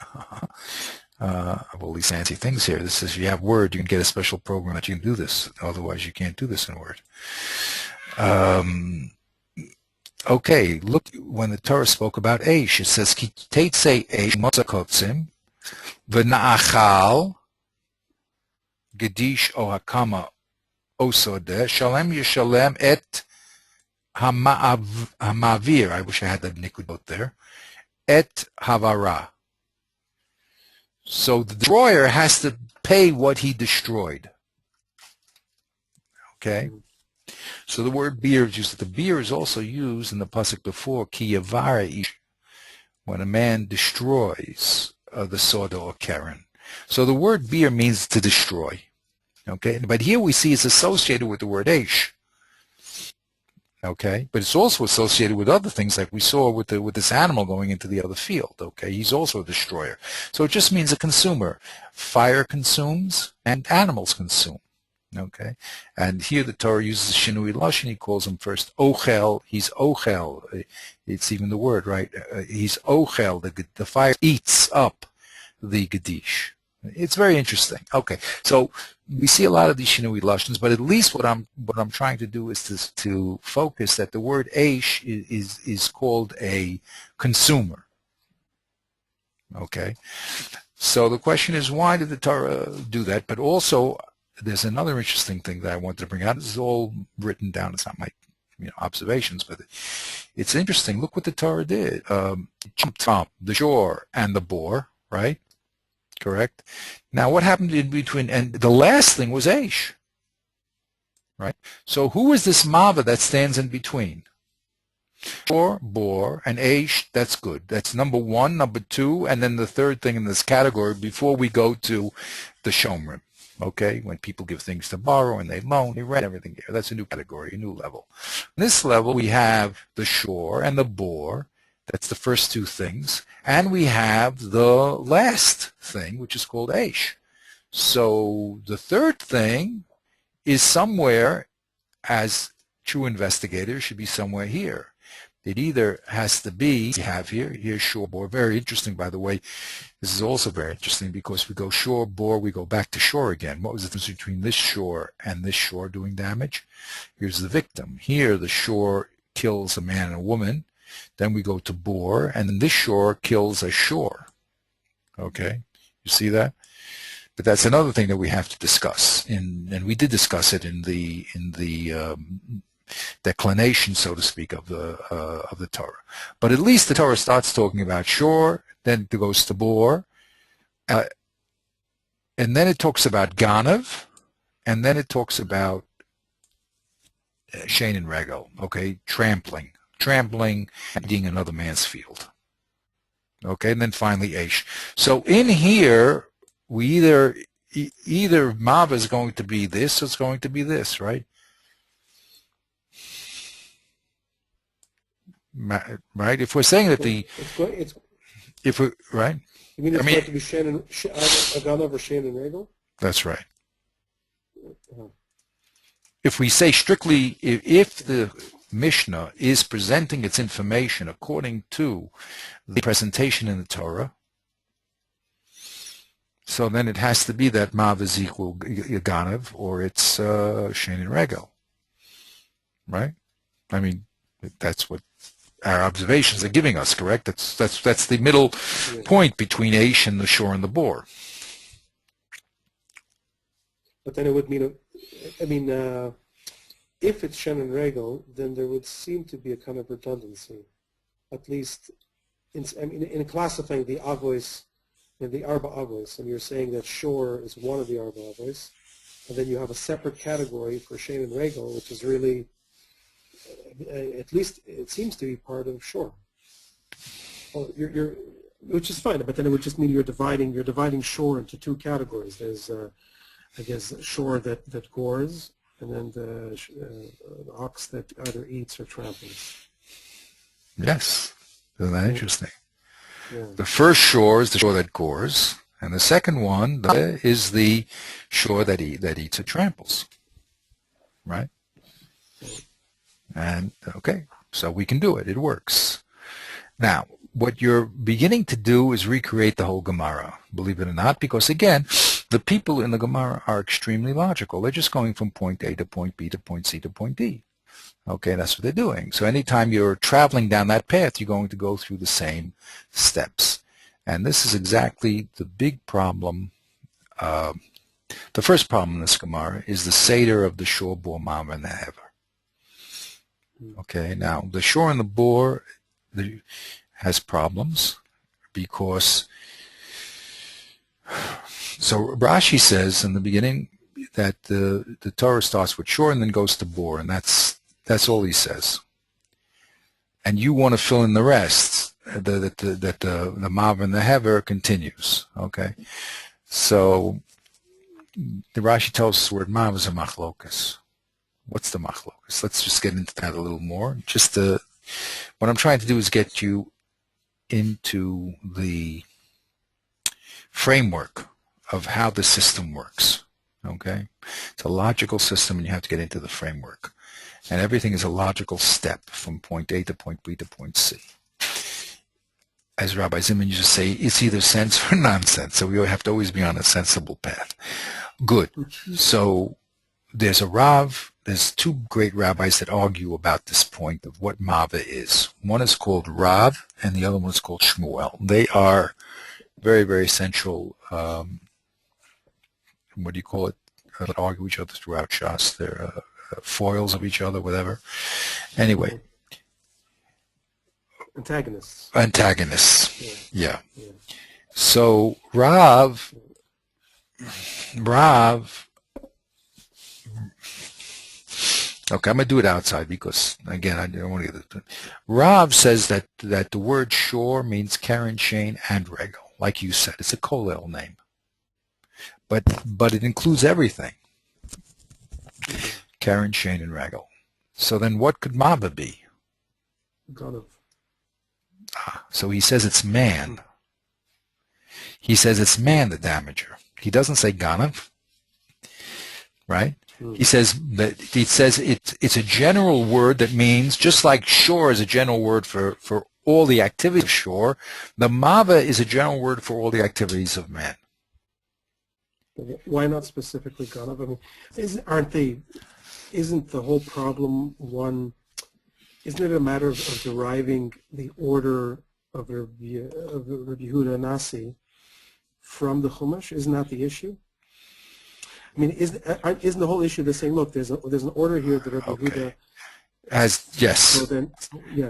All these fancy things here. This is, you have Word, you can get a special program that you can do this. Otherwise, you can't do this in Word. Okay, look, when the Torah spoke about Aish, it says, Ki teitze Aish mozakotzim v'na'achal gedish o hakama osodeh shalem yishalem et hamavir. I wish I had that nikudot there. Et havara. So the destroyer has to pay what he destroyed. Okay? So the word beer is used. The beer is also used in the pasuk before, ki yavara ish, when a man destroys the soda or keren. So the word beer means to destroy. Okay? But here we see it's associated with the word aish. Okay, but it's also associated with other things, like we saw with this animal going into the other field. Okay, he's also a destroyer. So it just means a consumer. Fire consumes and animals consume. Okay, and here the Torah uses shinui lashon. He calls him first ochel. He's ochel. It's even the word, right? He's ochel. The fire eats up the gedish. It's very interesting. Okay, so we see a lot of these shinui lashons, but at least what I'm trying to do is to focus that the word aish is called a consumer. Okay, so the question is, why did the Torah do that? But also, there's another interesting thing that I wanted to bring out. This is all written down. It's not my observations, but it's interesting. Look what the Torah did. Jumped from the shore and the bore, right? Correct. Now, what happened in between? And the last thing was Aish, right? So who is this Mava that stands in between? Shor, bor, and Aish, that's good. That's number one, number two, and then the third thing in this category before we go to the Shomrim. Okay, when people give things to borrow and they loan, they rent everything here. That's a new category, a new level. On this level, we have the shor and the bor. That's the first two things. And we have the last thing, which is called Aish. So the third thing is somewhere, as true investigators, should be somewhere here. It either has to be, we have here's shore, bor. Very interesting, by the way. This is also very interesting because we go shore, bor, we go back to shore again. What was the difference between this shore and this shore doing damage? Here's the victim. Here, the shore kills a man and a woman. Then we go to bor, and then this shore kills a shore. Okay, you see that? But that's another thing that we have to discuss, and we did discuss it in the declination, so to speak, of the Torah. But at least the Torah starts talking about shore, then it goes to bor, and then it talks about ganav, and then it talks about Shane and Regel, okay, trampling, and eating another man's field. Okay, and then finally Aish. So in here, we either Mav is going to be this or it's going to be this, right? Right? If we're saying that if we right? You mean it's going to be Agana over Shane and Regel? That's right. If we say strictly, if the Mishnah is presenting its information according to the presentation in the Torah, so then it has to be that Mav is equal Yaganev, or it's Shane and Regel, right? I mean, that's what our observations are giving us, correct? That's the middle point between Aish and the shore and the bore. But then it would mean, if it's Shen and Regel, then there would seem to be a kind of redundancy, at least in classifying the avois and the arba avois, and you're saying that shore is one of the arba avois, and then you have a separate category for Shen and Regel, which is really, at least it seems to be part of shore. Well, which is fine, but then it would just mean you're dividing shore into two categories. There's I guess shore that gores, and then the ox that either eats or tramples. Yes, isn't that interesting? Yeah. The first shore is the shore that gores, and the second one is the shore that eats or tramples, right? And okay, so we can do it. It works. Now, what you're beginning to do is recreate the whole Gemara, believe it or not, because again, the people in the Gemara are extremely logical. They're just going from point A to point B to point C to point D. Okay, that's what they're doing. So anytime you're traveling down that path, you're going to go through the same steps. And this is exactly the big problem. The first problem in this Gemara is the Seder of the shore, bore, mam, and the hever. Okay, now the shore and the bore has problems because so Rashi says in the beginning that the Torah starts with shore and then goes to bore, and that's all he says. And you want to fill in the rest, that the mav and the hever continues. Okay, so the Rashi tells us the word mav is a machlokas. What's the machlokas? Let's just get into that a little more. What I'm trying to do is get you into the framework of how the system works. Okay, it's a logical system, and you have to get into the framework. And everything is a logical step from point A to point B to point C. As Rabbi Zimmerman used to say, it's either sense or nonsense. So we have to always be on a sensible path. Good. So there's a Rav. There's two great rabbis that argue about this point of what Mava is. One is called Rav, and the other one is called Shmuel. They are very, very essential, what do you call it, that argue each other throughout Shas. They're foils of each other, whatever. Anyway. Antagonists. Yeah. So Rav, okay, I'm going to do it outside because, again, I don't want to get it. Rav says that the word shore means Karen, Shane, and Regel. Like you said, it's a kollel name. But it includes everything. Karen, Shane, and Regel. So then what could Mava be? Ganav. So he says it's man. He says it's man, the damager. He doesn't say Ganav, right? He says it's a general word that means, just like shore is a general word for all the activities of shore, the Mava is a general word for all the activities of man. Why not specifically Ganav? I mean, isn't the whole problem one? Isn't it a matter of deriving the order of Rabbi Yehuda Nasi from the Chumash? Isn't that the issue? I mean, isn't the whole issue the saying, look, there's an order here that Rabbi Yehuda has? Yes. So then,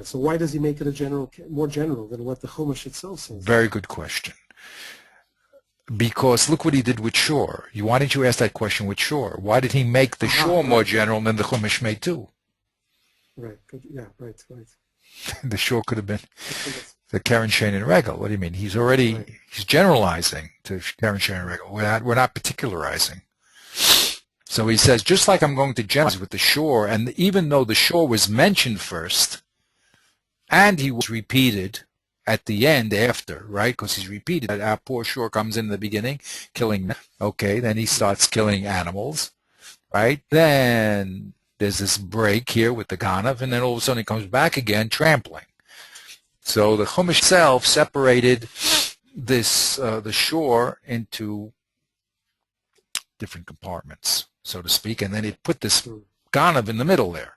so why does he make it more general than what the Chumash itself says? Very good question. Because look what he did with shore. Why didn't you ask that question with shore? Why did he make the shore more general than the Chumash made too? Right. Good. Yeah. Right. Right. The shore could have been I think that's the Karen, Shane, and Regel. What do you mean? right. He's generalizing to Karen, Shane, and Regel. We're not particularizing. So he says, just like I'm going to generalize with the shore, and even though the shore was mentioned first, and he was repeated at the end after, right? Because he's repeated. Our poor shore comes in the beginning, killing men. Okay, then he starts killing animals, right? Then there's this break here with the Ganav, and then all of a sudden he comes back again, trampling. So the Chumash itself separated this the shore into different compartments, so to speak, and then it put this Hmm. Ganav in the middle there.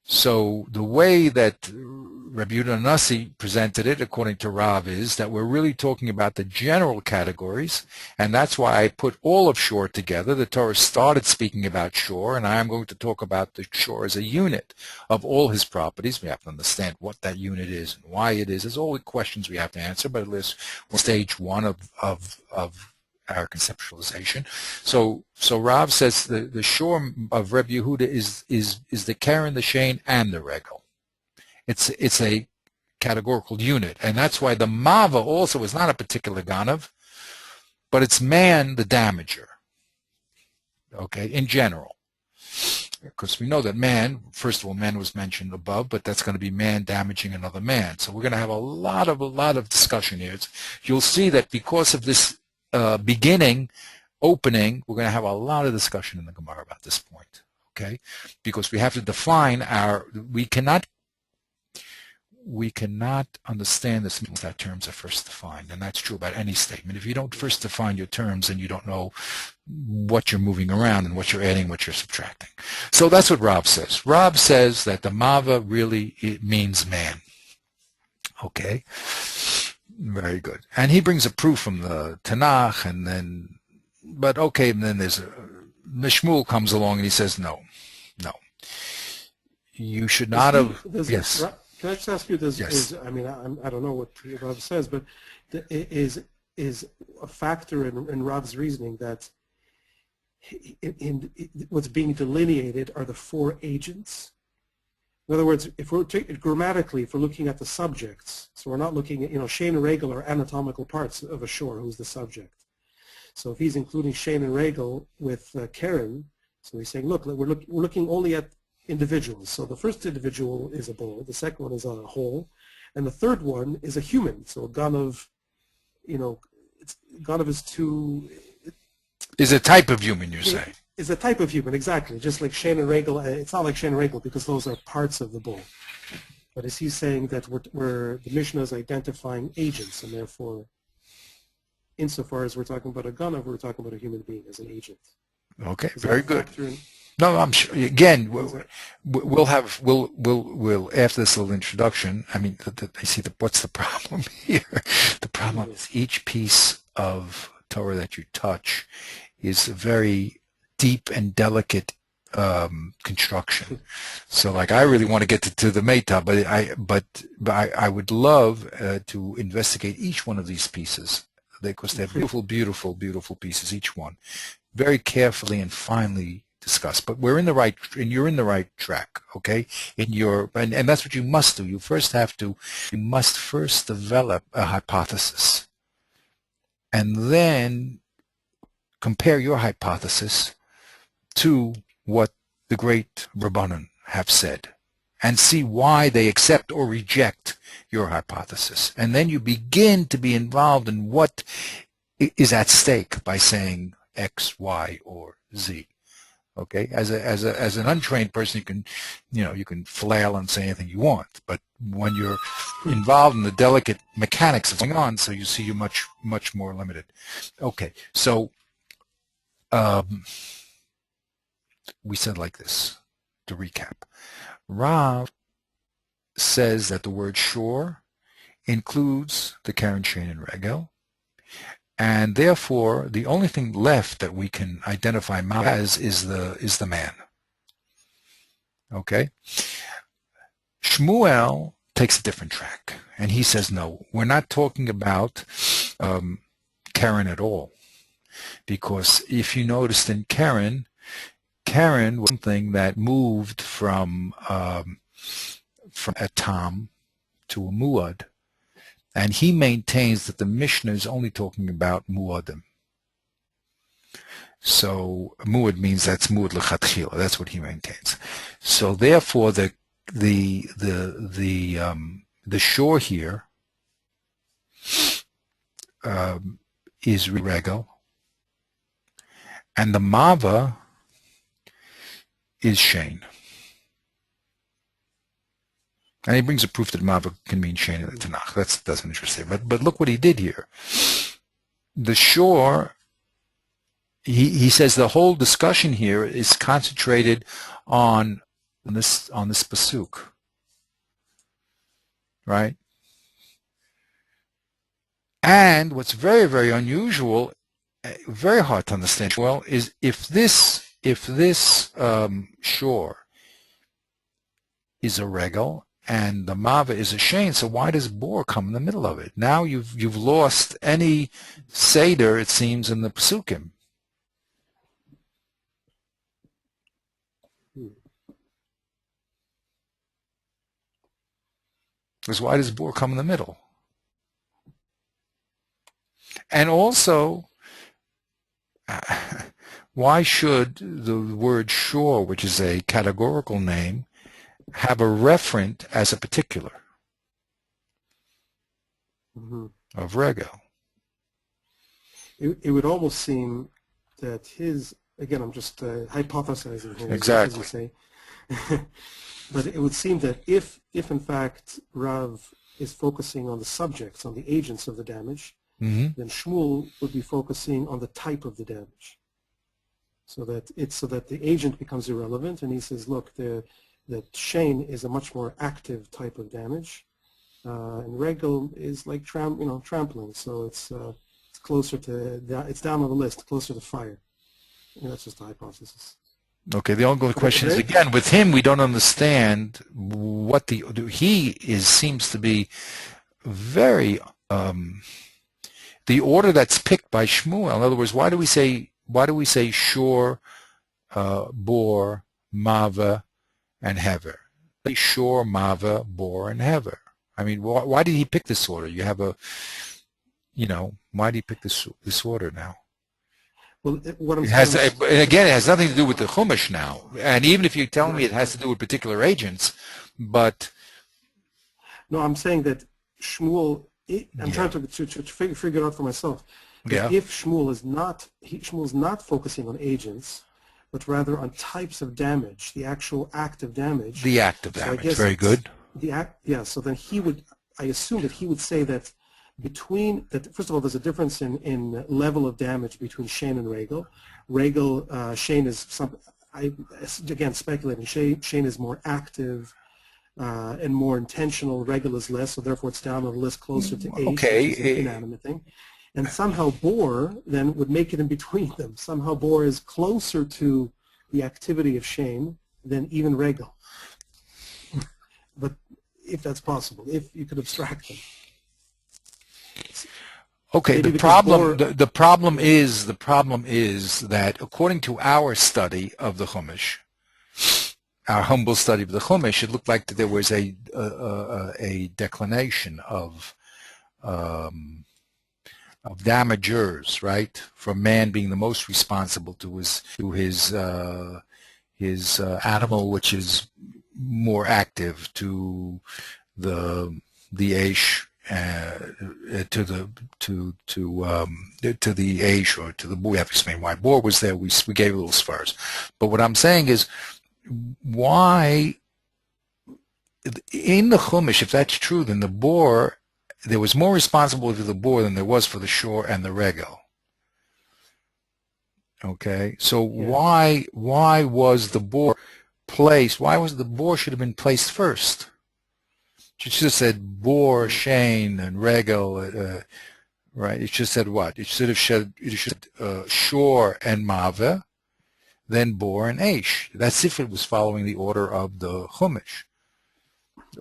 So the way that Rabbi Yehuda Nasi presented it, according to Rav, is that we're really talking about the general categories, and that's why I put all of shore together. The Torah started speaking about shore, and I am going to talk about the shore as a unit of all his properties. We have to understand what that unit is and why it is. There's all the questions we have to answer, but at least we're stage one of our conceptualization. So Rav says the shore of Reb Yehuda is the Karen, the Shane, and the Regel. It's a categorical unit, and that's why the Mava also is not a particular Ganav, but it's man the damager. Okay, in general, because we know that man, first of all, man was mentioned above, but that's going to be man damaging another man. So we're going to have a lot of discussion here. You'll see that because of this opening, we're going to have a lot of discussion in the Gemara about this point, okay? Because we have to define we cannot understand this unless our terms are first defined, and that's true about any statement. If you don't first define your terms, then you don't know what you're moving around and what you're adding, what you're subtracting. So that's what Rav says. Rav says that the Mava really it means man, okay? Very good. And he brings a proof from the Tanakh, and then, but okay, and then Mishmul comes along and he says, no, you should not have, yes, Can I just ask you this? yes. I mean, I don't know what Rav says, but is a factor in Rav's reasoning that in what's being delineated are the four agents? In other words, if we're grammatically, if we're looking at the subjects, so we're not looking at, Shane and Regel are anatomical parts of a shore, who's the subject. So if he's including Shane and Regel with Karen, so he's saying, look, we're looking only at individuals. So the first individual is a bull, the second one is a whole, and the third one is a human. So a Ganav, Ganav is two. Is a type of human, you say? Is a type of human, exactly. Just like Shane and Regel, it's not like Shane and Regel because those are parts of the bull. But is he saying that the Mishnah is identifying agents, and therefore, insofar as we're talking about a Ganav, we're talking about a human being as an agent. Okay, Is very that a good. factor in? No, I'm sure. Again, we'll after this little introduction. I mean, I see what's the problem here? The problem is each piece of Torah that you touch is a very deep and delicate construction. So, like, I really want to get to the meta, but I would love to investigate each one of these pieces because they're beautiful pieces, each one, very carefully and finely discussed. But you're in the right track, okay? And that's what you must do. You must first develop a hypothesis, and then compare your hypothesis to what the great Rabbanan have said, and see why they accept or reject your hypothesis. And then you begin to be involved in what is at stake by saying X, Y, or Z. Okay, as an untrained person, you can flail and say anything you want, but when you're involved in the delicate mechanics of going on, so you're much more limited. Okay, so we said like this to recap. Rav says that the word shore includes the Karen, Shane, and Regel, and therefore the only thing left that we can identify as is the man. Okay? Shmuel takes a different track, and he says, no, we're not talking about Karen at all, because if you noticed in Karen Keren was something that moved from a tam to a muad, and he maintains that the Mishnah is only talking about muadim. So muad means that's muad lechatchila. That's what he maintains. So therefore, the shore here is regel, and the mava is shane. And he brings a proof that mava can mean shane in the Tanakh. That's interesting. But look what he did here. The shore. He says the whole discussion here is concentrated on this pasuk, right? And what's very, very unusual, very hard to understand well, is if this shore is a regel and the mava is a shane, so why does bor come in the middle of it? Now you've lost any seder, it seems, in the pasukim. Because why does bor come in the middle? And also, why should the word shore, which is a categorical name, have a referent as a particular of regel? It would almost seem that again, I'm just hypothesizing here, exactly. as you say. But it would seem that if in fact Rav is focusing on the subjects, on the agents of the damage, then Shmuel would be focusing on the type of the damage, so that the agent becomes irrelevant, and he says, look, that shane is a much more active type of damage, and regel is like trampling, so it's closer to it's down on the list, closer to fire. And that's just a hypothesis. Okay, the ongoing question is, again, with him, we don't understand what seems to be very, the order that's picked by Shmuel. In other words, why do we say shore, bor, mava, and hever? Shore, mava, bor, and hever. I mean, why did he pick this order? You have why did he pick this order now? Well, what I'm saying and again, it has nothing to do with the Chumash now. And even if you tell me it has to do with particular agents, but no, I'm saying that Shmuel. I'm trying to figure it out for myself. If Shmuel is not focusing on agents, but rather on types of damage, the actual act of damage. The act of damage. Very good. So then I assume that he would say that first of all, there's a difference in level of damage between shane and regel. Shane is again speculating. Shane is more active and more intentional. Regel is less, so therefore it's down on the list closer to H, which is an inanimate thing. And somehow bor then would make it in between them. Somehow bor is closer to the activity of shane than even regel. But if that's possible, if you could abstract them. Okay, the problem is that according to our study of the Chumash, our humble study of the Chumash, it looked like that there was a declination of damagers, right? From man being the most responsible to his animal, which is more active, to the Aish, to the Aish, or to the Bor. We have to explain why Bor was there. We gave a little spars, but what I'm saying is, why in the Chumash, if that's true, then the Bor, there was more responsibility for the Bor than there was for the shore and the regel. Okay, so why was the Bor placed? Why was the Bor should have been placed first? It should have said bor, shane, and regel, right? It should have said what? It should have said shore and mava, then bor and aish. That's if it was following the order of the Chumash.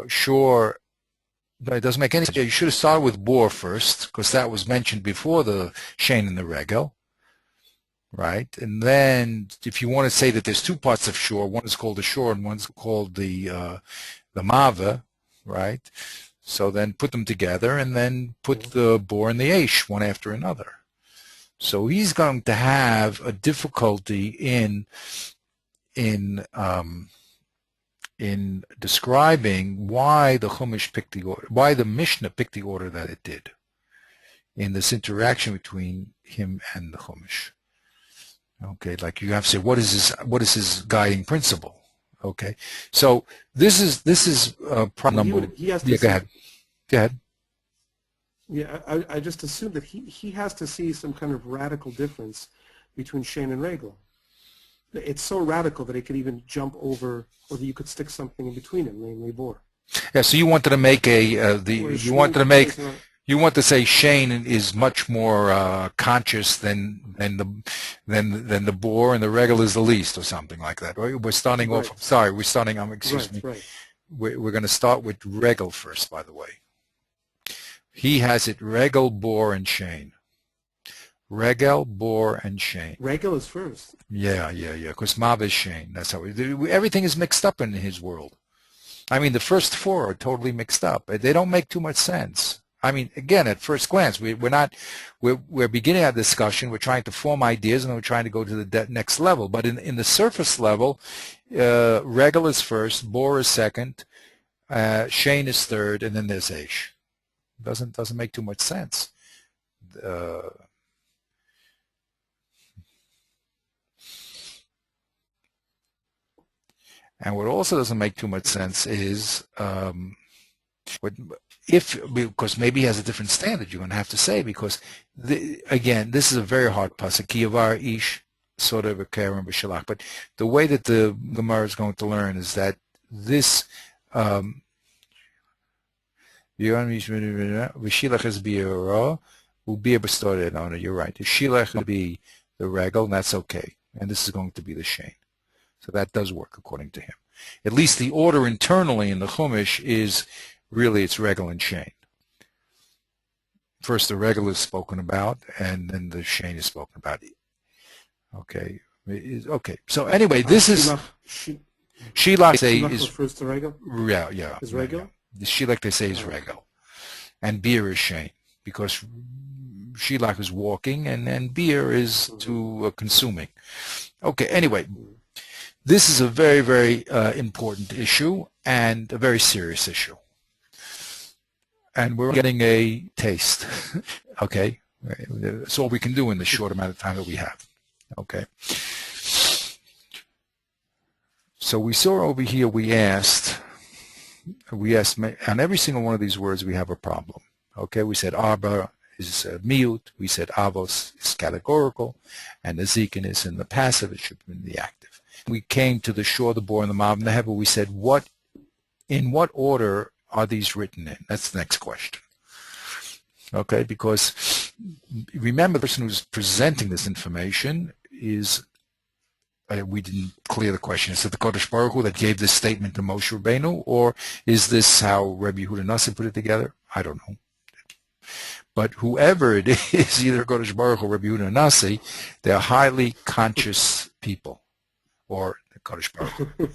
Shore, it doesn't make any sense. You should have started with bor first, because that was mentioned before the shane and the regel. right? And then if you want to say that there's two parts of shore, one is called the shore and one's called the mava, right? So then put them together and then put the bor and the aish one after another. So he's going to have a difficulty in um, in describing why the Chumash picked the order, why the Mishnah picked the order that it did in this interaction between him and the Chumash. Okay, like you have to say, what is his guiding principle? Okay, so this is problem number. Yeah, go ahead. Go ahead. Yeah, I just assume that he has to see some kind of radical difference between Shane and Regel. It's so radical that it could even jump over, or that you could stick something in between it, namely bor. Yeah, so you wanted to make you want to say Shane is much more conscious than the bor, and the regel is the least, or something like that. Right? We're starting Right. off. Sorry, we're starting. Excuse me. Right. We're going to start with regel first. By the way, he has it regel, bor, and Shane. Regel, bor, and Shane. Regel is first. Yeah. Because Mav is Shane. That's how everything is mixed up in his world. I mean, the first four are totally mixed up. They don't make too much sense. I mean, again, at first glance, we're beginning our discussion. We're trying to form ideas, and we're trying to go to the next level. But in the surface level, regel is first, bor is second, Shane is third, and then there's Aish. Doesn't make too much sense. And what also doesn't make too much sense is because maybe he has a different standard, you're going to have to say, because again, this is a very hard pasuk. Kiyavar ish sort of a karen b'shalach. But the way that the Gemara is going to learn is that this v'shilach is b'yara u'bir b'storei. No, you're right. The shilach will be the regel, and that's okay. And this is going to be the shane. So that does work according to him. At least the order internally in the Chumash is really it's regel and shane. First the regel is spoken about, and then the shane is spoken about. Okay. Okay. So anyway, this is shilach. Say is refers to regel. Yeah. Is regel? The shilach they say is regel, and beer is shane, because shilach is walking, and beer is to consuming. Okay. Anyway. This is a very, very important issue and a very serious issue. And we're getting a taste, okay? That's all we can do in the short amount of time that we have, okay? So we saw over here, we asked, on every single one of these words we have a problem, okay? We said arba is miut, we said avos is categorical, and the zikin is in the passive, it should be in the active. We came to the shore, the bor, and the mav, and the hevel. We said, in what order are these written in? That's the next question. Okay, because remember, the person who's presenting this information is, we didn't clear the question. Is it the Kodesh Baruch Hu that gave this statement to Moshe Rabbeinu, or is this how Rabbi Yehuda Nasi put it together? I don't know. But whoever it is, either Kodesh Baruch Hu or Rabbi Yehuda Nasi, they're highly conscious people. Or the Kodesh Baruch Hu.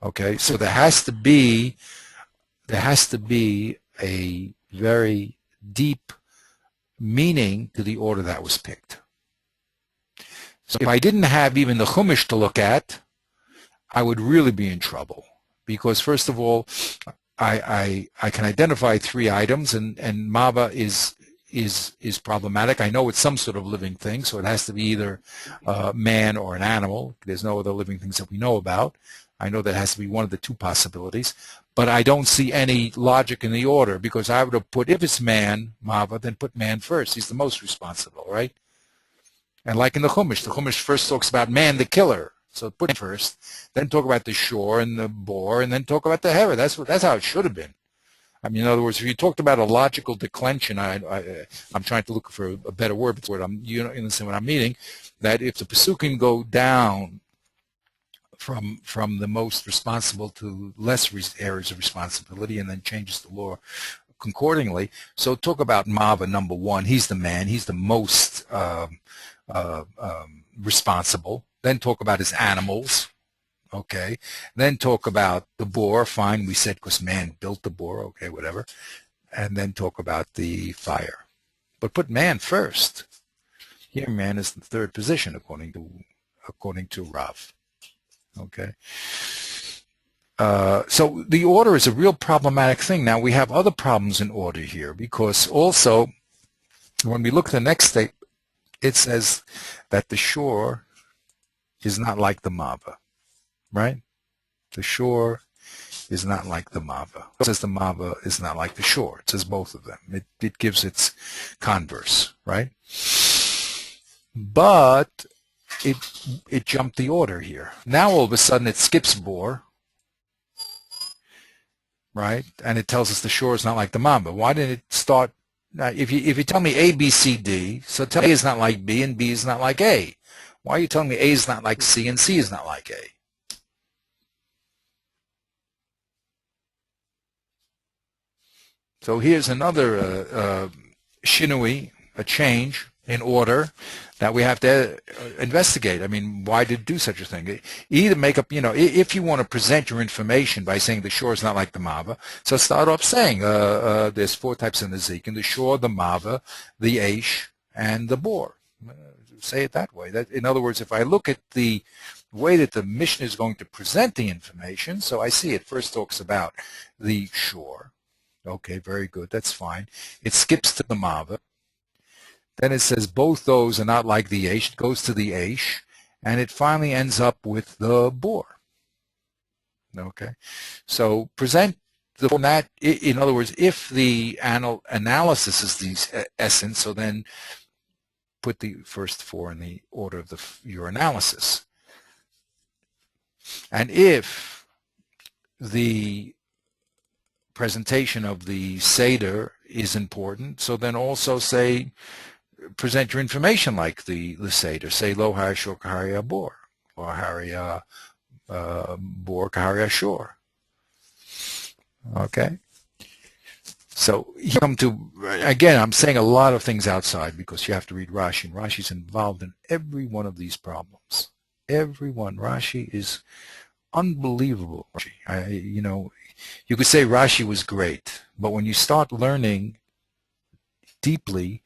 Okay, so there has to be a very deep meaning to the order that was picked. So if I didn't have even the Chumash to look at, I would really be in trouble, because first of all, I can identify three items, and Mava is problematic. I know it's some sort of living thing, so it has to be either man or an animal. There's no other living things that we know about. I know that has to be one of the two possibilities, but I don't see any logic in the order, because I would have put, if it's man, Mava, then put man first. He's the most responsible, right? And like in the Chumash first talks about man, the killer. So put him first, then talk about the shore and the bor, and then talk about the hever. That's how it should have been. I mean, in other words, if you talked about a logical declension, I'm trying to look for a better word, but you understand what I'm meaning, that if the Pesukim go down from the most responsible to less areas of responsibility, and then changes the law concordingly. So talk about Mava, number one. He's the man. He's the most responsible. Then talk about his animals. Okay. Then talk about the boar. Fine, we said because man built the boar. Okay, whatever. And then talk about the fire. But put man first. Here, man is the third position according to Rav. Okay. So the order is a real problematic thing. Now we have other problems in order here because also when we look at the next statement, it says that the shore is not like the mava, right? The shore is not like the mava. It says the mava is not like the shore. It says both of them. It gives its converse, right? But it jumped the order here. Now all of a sudden it skips bor, right? And it tells us the shore is not like the mamba. Why didn't it start? Now, if you tell me A, B, C, D, so tell me A is not like B and B is not like A. Why are you telling me A is not like C and C is not like A? So here's another shinui, a change in order that we have to investigate. I mean, why did it do such a thing? Either make up, if you want to present your information by saying the shore is not like the mava, so start off saying there's 4 types in the Zekin, the shore, the mava, the aish, and the bor. Say it that way. In other words, if I look at the way that the Mishnah is going to present the information, so I see it first talks about the shore. Okay, very good. That's fine. It skips to the mava. Then it says both those are not like the aish. It goes to the aish, and it finally ends up with the bor. Okay, so present the that. In other words, if the analysis is the essence, so then put the first 4 in the order of your analysis. And if the presentation of the Seder is important, so then also say, present your information like the Seder. Say, Lo har shor kahari bor, or hari bor kahari shor. Okay? So you come to, again, I'm saying a lot of things outside because you have to read Rashi, and Rashi's involved in every one of these problems. Every one. Rashi is unbelievable. You could say Rashi was great, but when you start learning deeply,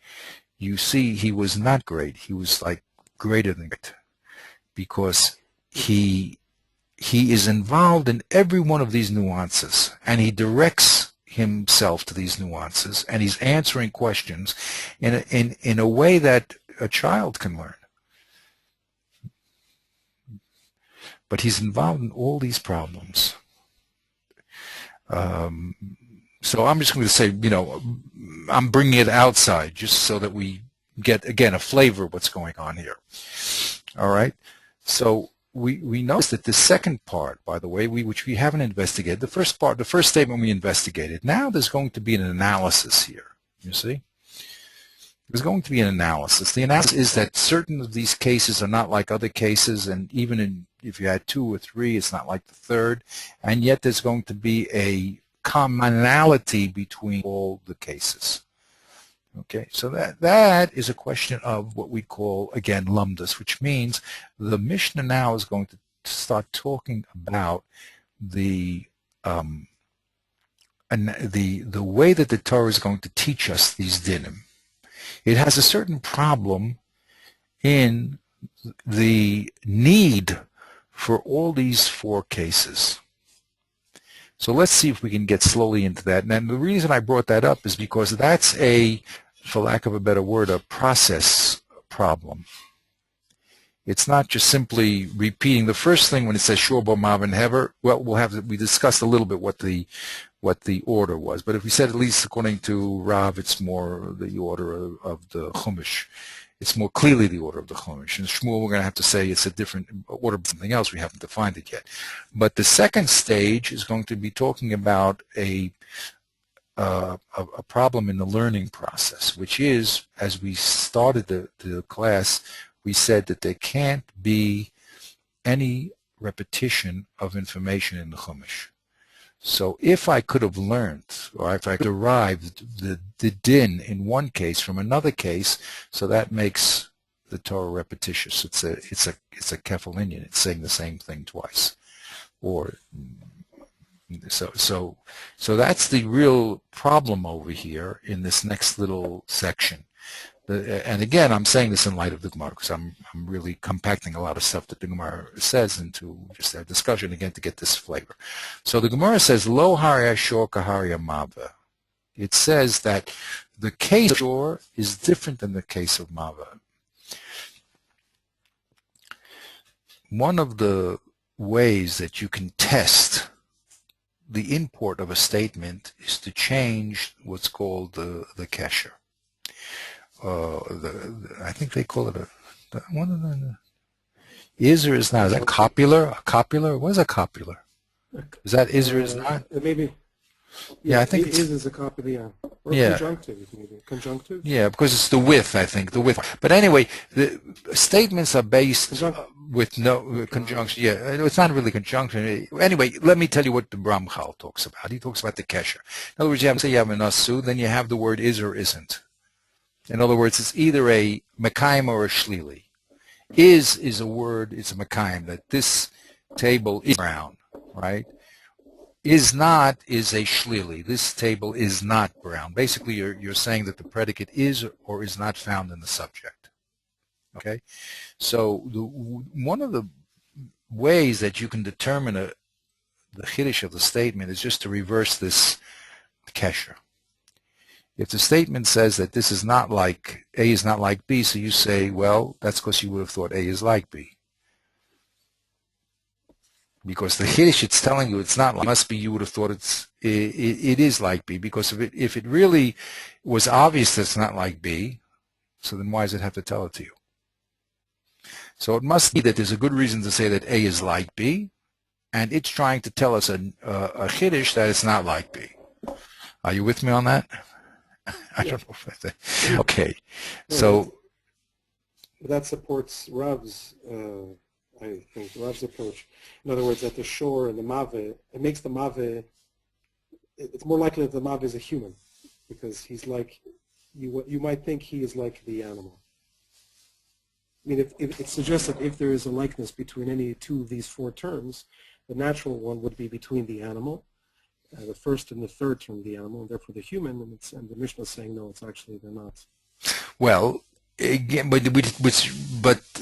you see he was not great. He was like greater than great because he is involved in every one of these nuances, and he directs himself to these nuances, and he's answering questions in a way that a child can learn. But he's involved in all these problems. So I'm just going to say, I'm bringing it outside just so that we get, again, a flavor of what's going on here. All right? So we notice that the second part, by the way, which we haven't investigated, the first statement we investigated, now there's going to be an analysis here, you see? There's going to be an analysis. The analysis is that certain of these cases are not like other cases, and even if you had 2 or 3, it's not like the third, and yet there's going to be a commonality between all the cases. Okay, so that is a question of what we call, again, lumdus, which means the Mishnah now is going to start talking about the way that the Torah is going to teach us these dinim. It has a certain problem in the need for all these 4 cases. So let's see if we can get slowly into that. And the reason I brought that up is because that's for lack of a better word, a process problem. It's not just simply repeating the first thing when it says Shor Bo Mav and Hever. Well, we discussed a little bit what the order was. But if we said at least according to Rav, it's more the order of the Chumash. It's more clearly the order of the Chumash. And Shmuel, we're going to have to say it's a different order of something else. We haven't defined it yet. But the second stage is going to be talking about a problem in the learning process, which is, as we started the class, we said that there can't be any repetition of information in the Chumash. So if I could have learned, or if I derived the din in one case from another case, so that makes the Torah repetitious. It's a kefil inyan. It's saying the same thing twice. Or so that's the real problem over here in this next little section. And again, I'm saying this in light of the Gemara because I'm really compacting a lot of stuff that the Gemara says into just our discussion again to get this flavor. So the Gemara says, Lo harya shor kaharya mava. It says that the case of shor is different than the case of mava. One of the ways that you can test the import of a statement is to change what's called the kesher. I think they call it is or is not. Is that copular? A copular? What is a copular? Is that is or is not? Maybe. Yeah, I think is a copular, yeah. Or yeah. Conjunctive, maybe. Conjunctive? Yeah, because it's the with, I think, the with. But anyway, the statements are based with no conjunction. Yeah, it's not really conjunction. Anyway, let me tell you what the Ramchal talks about. He talks about the kesher. In other words, you have an asu, then you have the word is or isn't. In other words, it's either a mekayim or a shlili. Is a word, it's a mekayim, that this table is brown, right? Is not is a shlili. This table is not brown. Basically, you're saying that the predicate is or is not found in the subject. Okay? So one of the ways that you can determine the chiddush of the statement is just to reverse this kesher. If the statement says that this is not like, A is not like B, so you say, well, that's because you would have thought A is like B. Because the chiddush it's telling you it's not like, must be you would have thought it is like B. Because if it really was obvious that it's not like B, so then why does it have to tell it to you? So it must be that there's a good reason to say that A is like B, and it's trying to tell us a chiddush that it's not like B. Are you with me on that? I don't know if that's okay. So that supports Rav's, I think, Rav's approach. In other words, that the shor and the mave, it makes the mave, it's more likely that the mave is a human, because he's like, you might think he is like the animal. I mean, if it suggests that if there is a likeness between any two of these four terms, the natural one would be between the animal, the first and the third term of the animal, and therefore the human, and the Mishnah is saying, no, it's actually, they're not. Well, again, but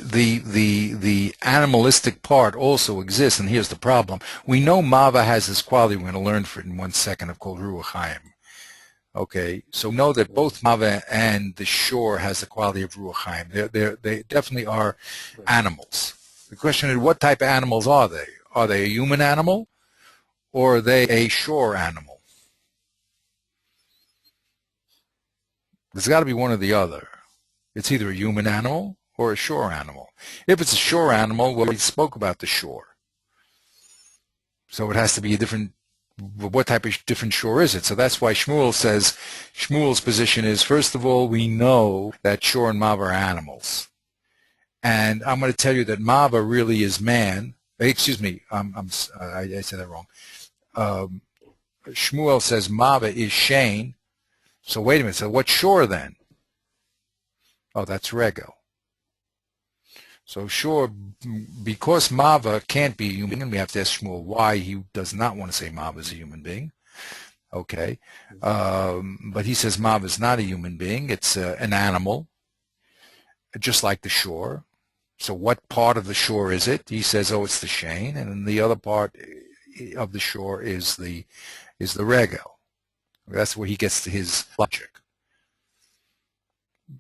the animalistic part also exists, and here's the problem. We know Mava has this quality, we're going to learn for it in 1 second, of called Ruach Chaim. Okay, so know that both Mava and the shore has the quality of Ruach Chaim. They definitely are animals. The question is, what type of animals are they? Are they a human animal? Or are they a shore animal? There's got to be one or the other. It's either a human animal or a shore animal. If it's a shore animal, well, we spoke about the shore. So it has to be a different, what type of different shore is it? So that's why Shmuel says, Shmuel's position is, first of all, we know that shore and Mava are animals. And I'm going to tell you that Mava really is man. Excuse me, I said that wrong. Shmuel says Mava is Shane. So wait a minute. So what's shore then? Oh, that's Regel. So shore, because Mava can't be a human, and we have to ask Shmuel why he does not want to say Mava is a human being. Okay. But he says Mava is not a human being. It's an animal, just like the shore. So what part of the shore is it? He says, oh, it's the Shane, and then the other part of the shore is the Regel. That's where he gets to his logic.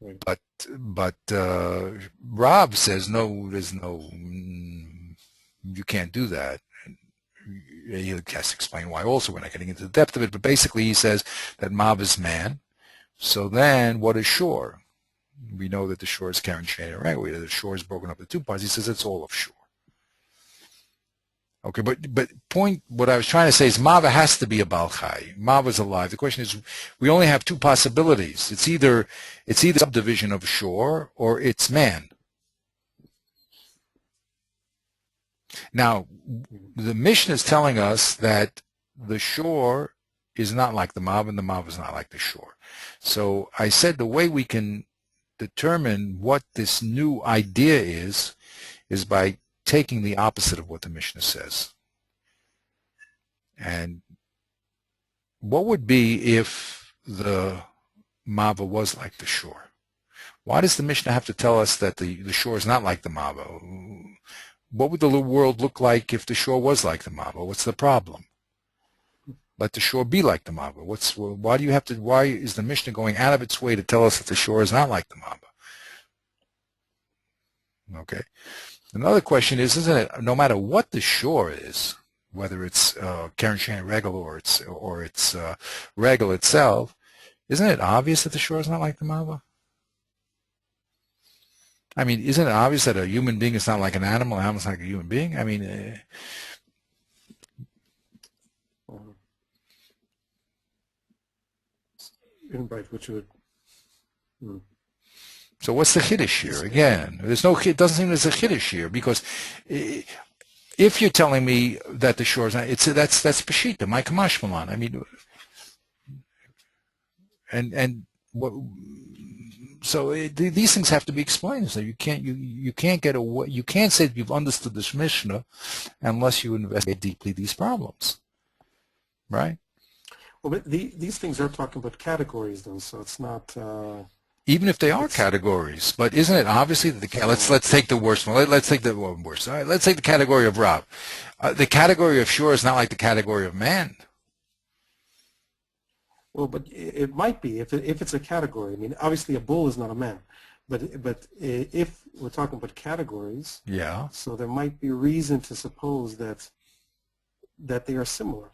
Right. But Rob says no. There's no. You can't do that. He has to explain why. Also, we're not getting into the depth of it. But basically, he says that Mav is man. So then, what is shore? We know that the shore is Karen Shane and Regel. The shore is broken up into two parts. He says it's all of shore. Okay, but what I was trying to say is Mava has to be a Baal Chai. Mava's alive. The question is, we only have two possibilities. It's either subdivision of shore or it's man. Now, the Mishnah is telling us that the shore is not like the Mava and the Mava is not like the shore. So I said the way we can determine what this new idea is by taking the opposite of what the Mishnah says. And what would be if the Mava was like the shore? Why does the Mishnah have to tell us that the shore is not like the Mava? What would the world look like if the shore was like the Mava? What's the problem? Let the shore be like the Mava. Why is the Mishnah going out of its way to tell us that the shore is not like the Mava? Okay. Another question is, isn't it, no matter what the shore is, whether it's Keren Shein Regel or it's Regel itself, isn't it obvious that the shore is not like the Mava? I mean, isn't it obvious that a human being is not like an animal is not like a human being? I mean, right, which would. So what's the chiddush here? Again, it doesn't seem there's a chiddush here, because if you're telling me that the shore is not, that's peshita, my kamash malan. I mean, and what? So these things have to be explained. So you can't get away. You can't say that you've understood this Mishnah unless you investigate deeply these problems, right? Well, but these things are talking about categories, though, so it's not. Even if they are categories, but isn't it obviously that let's take the worst one. Let's take the worst. All right, let's take the category of Rav. The category of shore is not like the category of man. Well, but it might be if it's a category. I mean, obviously a bull is not a man, but if we're talking about categories, yeah. So there might be reason to suppose that they are similar.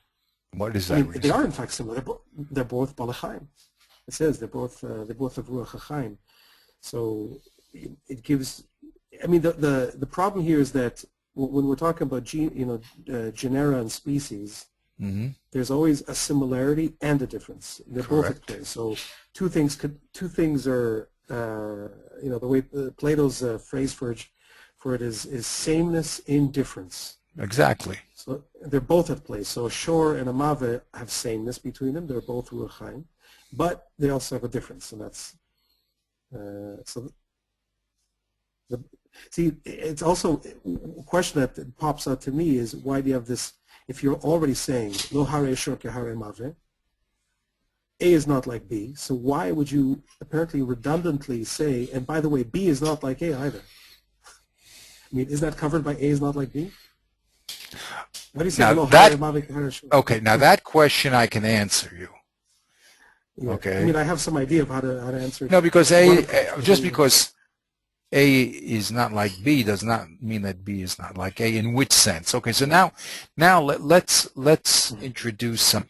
What is that? I mean, they are in fact similar. They're both balachayim. It says they're both of ruach hachaim. So it gives. I mean, the problem here is that when we're talking about genera and species. Mm-hmm. There's always a similarity and a difference. They're both at play. So two things are the way Plato's phrase for it is sameness in difference. Exactly. So they're both at play. So a shore and a mave have sameness between them. They're both ruach chaim, but they also have a difference, and that's see. It's also a question that pops out to me is, why do you have this? If you're already saying lo hare shor ke hare mave, A is not like B, so why would you apparently redundantly say, and by the way, B is not like A either? I mean, is that covered by A is not like B? What do you say? Lo hare mave ke hare shor? Okay, now that question I can answer you. Yeah. Okay. I mean, I have some idea of how to answer it. No, because because A is not like B does not mean that B is not like A. In which sense? Okay, so now let's introduce some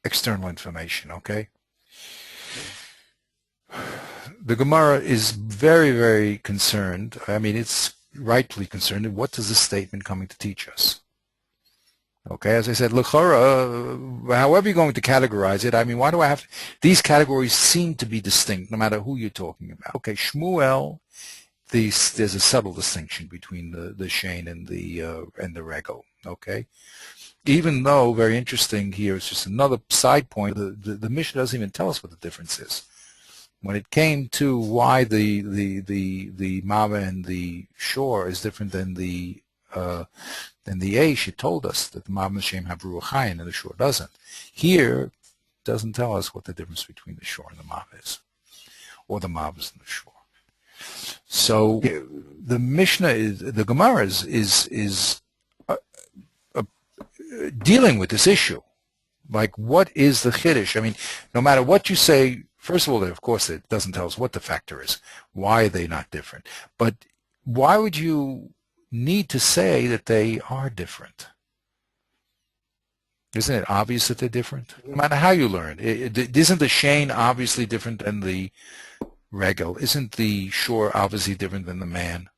external information, okay? The Gemara is very, very concerned. I mean, it's rightfully concerned. What does this statement coming to teach us? Okay, as I said, l'chora, however you're going to categorize it, I mean, why do I have to? These categories seem to be distinct, no matter who you're talking about. Okay, Shmuel, there's a subtle distinction between the Shein and the Regel. Okay, even though very interesting here, it's just another side point. The Mishnah doesn't even tell us what the difference is. When it came to why the Mava and the shore is different than the A, she told us that the Mav and the Shem have Ruach Chaim and the shore doesn't. Here, doesn't tell us what the difference between the shore and the Mav is, or the Mavs and the shore. So the Mishnah the Gemara is dealing with this issue. Like, what is the Chiddush? I mean, no matter what you say, first of all, of course, it doesn't tell us what the factor is. Why are they not different? But why would you need to say that they are different? Isn't it obvious that they're different? No matter how you learn. Isn't the Shein obviously different than the Regel? Isn't the shore obviously different than the man?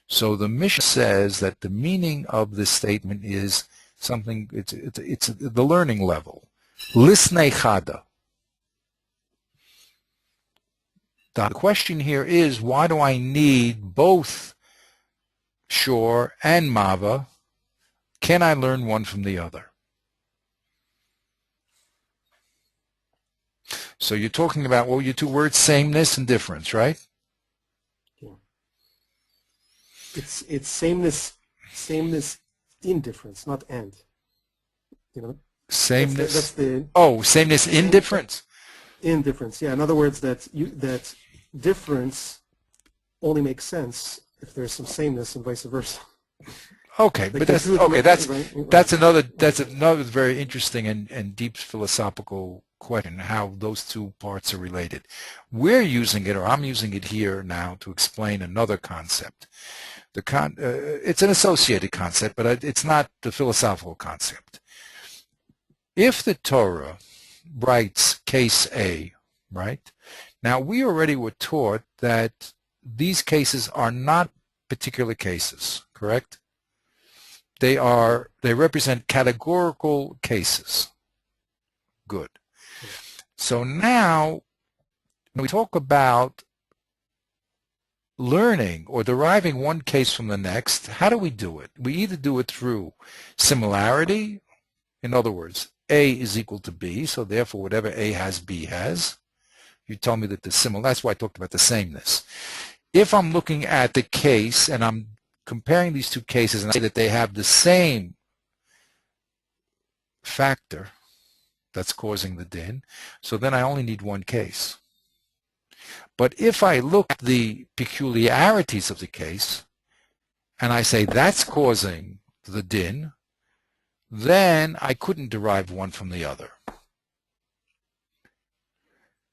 So the Mishnah says that the meaning of this statement is something, it's the learning level. Lisnei chada. The question here is, why do I need both shore and mava? Can I learn one from the other? So you're talking about, well, your two words, sameness and difference, right? Yeah. It's sameness in difference, not and. You know, that's Sameness. the Oh, sameness in same difference. in difference. Yeah. In other words, that difference only makes sense if there's some sameness and vice versa. Okay, Like but the that's truth, okay. right. That's another very interesting and deep philosophical question. How those two parts are related. We're using it, or I'm using it here now to explain another concept. It's an associated concept, but it's not the philosophical concept. If the Torah writes case A, right? Now we already were taught that these cases are not particular cases, correct? They represent categorical cases. Good. So now when we talk about learning or deriving one case from the next, how do we do it? We either do it through similarity. In other words, A is equal to B, so therefore whatever A has, B has. You tell me that the similar, that's why I talked about the sameness. If I'm looking at the case and I'm comparing these two cases and I say that they have the same factor that's causing the din, so then I only need one case. But if I look at the peculiarities of the case and I say that's causing the din, then I couldn't derive one from the other.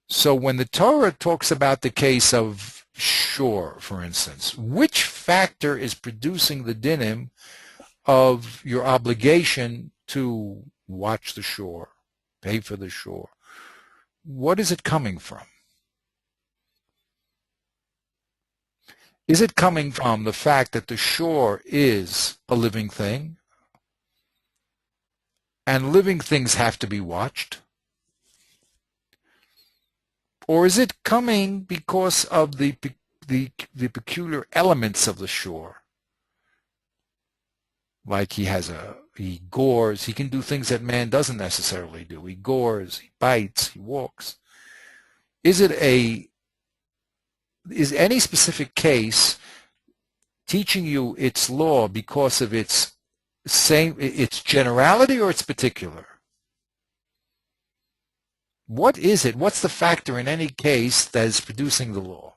So when the Torah talks about the case of shore, for instance, which factor is producing the dinim of your obligation to watch the shore, pay for the shore? What is it coming from? Is it coming from the fact that the shore is a living thing and living things have to be watched? Or is it coming because of the peculiar elements of the shore? Like he gores, he can do things that man doesn't necessarily do. He gores, he bites, he walks. Is any specific case teaching you its law because of its generality or its particular? What is it? What's the factor in any case that is producing the law?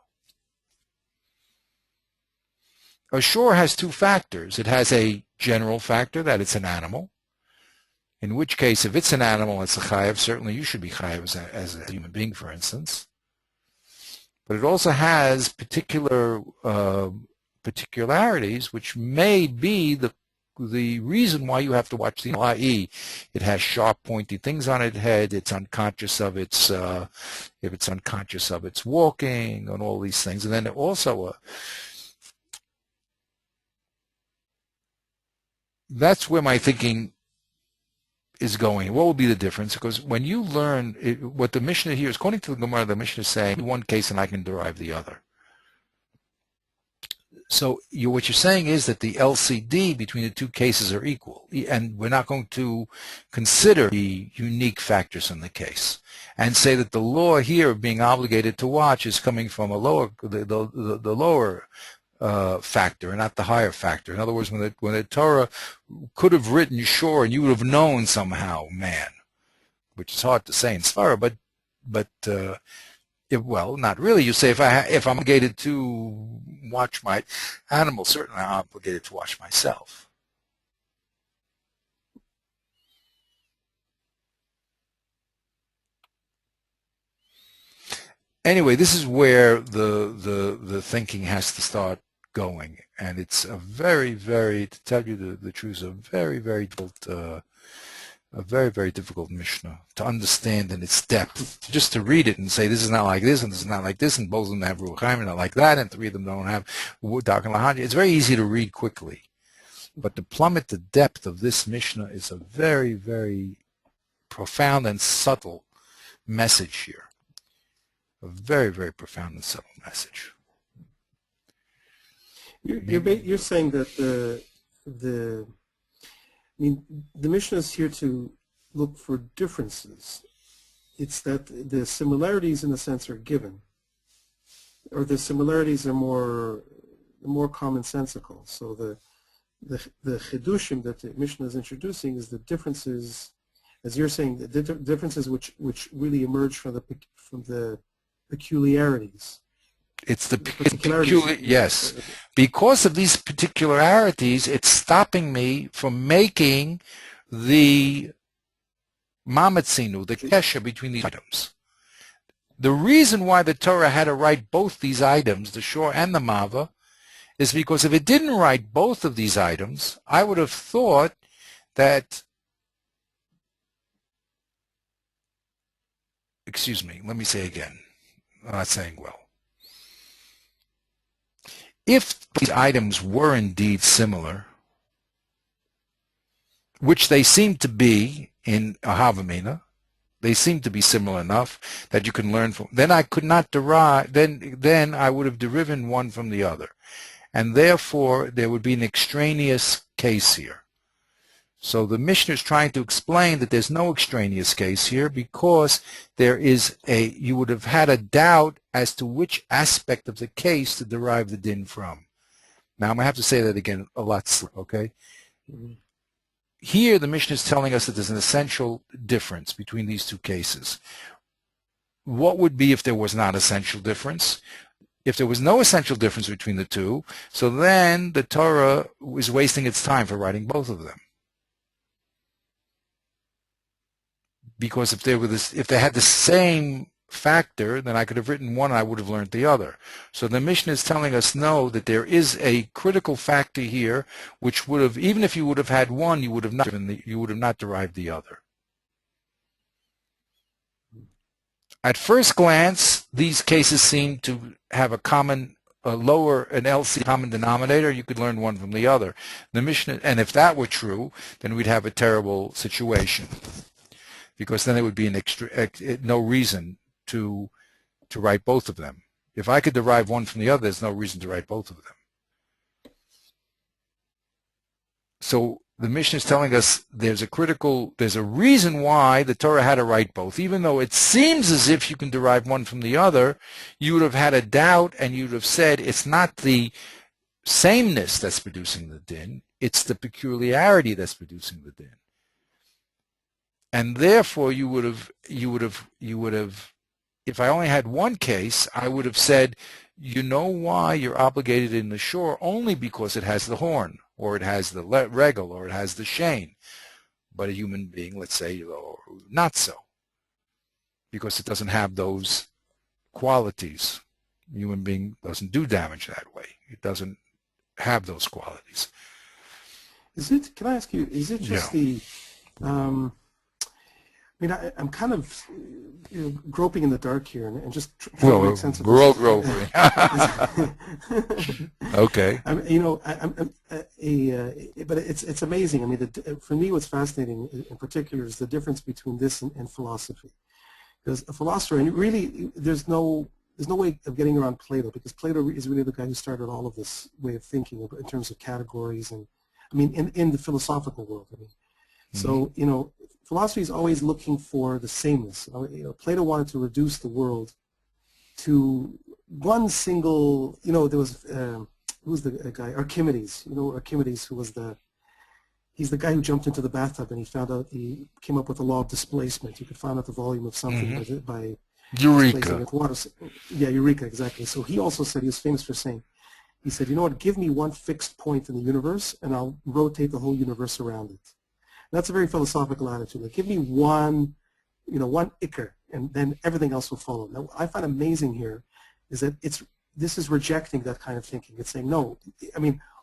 A shore has two factors. It has a general factor that it's an animal, in which case if it's an animal, it's a chayav. Certainly you should be chayav as a human being, for instance. But it also has particularities which may be the reason why you have to watch the animal, i.e., it has sharp, pointy things on its head. It's unconscious of its if it's unconscious of its walking and all these things. And then also that's where my thinking is going. What will be the difference? Because when you learn what the Mishnah here is, according to the Gemara, the Mishnah is saying one case and I can derive the other. So what you're saying is that the LCD between the two cases are equal, and we're not going to consider the unique factors in the case and say that the law here of being obligated to watch is coming from the lower factor and not the higher factor. In other words, when the Torah could have written shore and you would have known somehow man, which is hard to say in Svara, but well, not really. You say if I'm obligated to watch my animal, certainly I'm obligated to watch myself. Anyway, this is where the thinking has to start going, and it's a very, very, to tell you the truth, a very, very difficult. A very, very difficult Mishnah to understand in its depth. Just to read it and say this is not like this and this is not like this and both of them have Ruchaim and not like that and three of them don't have Dark and Lahaj. It's very easy to read quickly. But to plummet the depth of this Mishnah is a very, very profound and subtle message here. A very, very profound and subtle message. You're saying that the Mishnah is here to look for differences it's that the similarities in a sense are given, or the similarities are more commonsensical. So the chidushim that the Mishnah is introducing is the differences, as you're saying, the differences which really emerge from the peculiarities. It's the particularities. yes. Because of these particularities, it's stopping me from making the mamatzinu, the kesher between these items. The reason why the Torah had to write both these items, the shor and the mava, is because if it didn't write both of these items, I would have thought that, excuse me, let me say again, I'm not saying well. If these items were indeed similar, which they seem to be in a Havamina, they seem to be similar enough that you can learn from, then I could not derive, then I would have deriven one from the other. And therefore, there would be an extraneous case here. So the Mishnah is trying to explain that there's no extraneous case here because there is you would have had a doubt as to which aspect of the case to derive the din from. Now, I'm going to have to say that again a lot slower, okay? Here, the Mishnah is telling us that there's an essential difference between these two cases. What would be if there was not essential difference? If there was no essential difference between the two, so then the Torah was wasting its time for writing both of them. Because if they had the same factor, then I could have written one and I would have learned the other. So the Mishnah is telling us no, that there is a critical factor here, which would have, even if you would have had one, you would have not derived the other. At first glance, these cases seem to have an LC common denominator. You could learn one from the other. The Mishnah, and if that were true, then we'd have a terrible situation, because then there would be no reason to write both of them. If I could derive one from the other, there's no reason to write both of them. So the Mishnah is telling us there's a reason why the Torah had to write both. Even though it seems as if you can derive one from the other, you would have had a doubt and you would have said it's not the sameness that's producing the din, it's the peculiarity that's producing the din. And therefore you would have, if I only had one case, I would have said, you know why you're obligated in the shore? Only because it has the horn, or it has the regel, or it has the shane. But a human being, let's say, not so, because it doesn't have those qualities. A human being doesn't do damage that way. It doesn't have those qualities. Can I ask you, is it just the, I'm kind of groping in the dark here and just trying to make sense of this. We're all groping. Okay. But it's amazing. I mean, for me, what's fascinating in particular is the difference between this and philosophy. Because a philosopher, and really, there's no way of getting around Plato, because Plato is really the guy who started all of this way of thinking in terms of categories and, in the philosophical world. So, philosophy is always looking for the sameness. Plato wanted to reduce the world to one single, there was, who's the guy? Archimedes. Archimedes, who was he's the guy who jumped into the bathtub and he came up with the law of displacement. You could find out the volume of something by displacing it with water. Yeah, Eureka, exactly. So he also said, he was famous for saying, he said, you know what, give me one fixed point in the universe and I'll rotate the whole universe around it. That's a very philosophical attitude. Like, give me one ikar, and then everything else will follow. Now, what I find amazing here is that this is rejecting that kind of thinking. It's saying, no,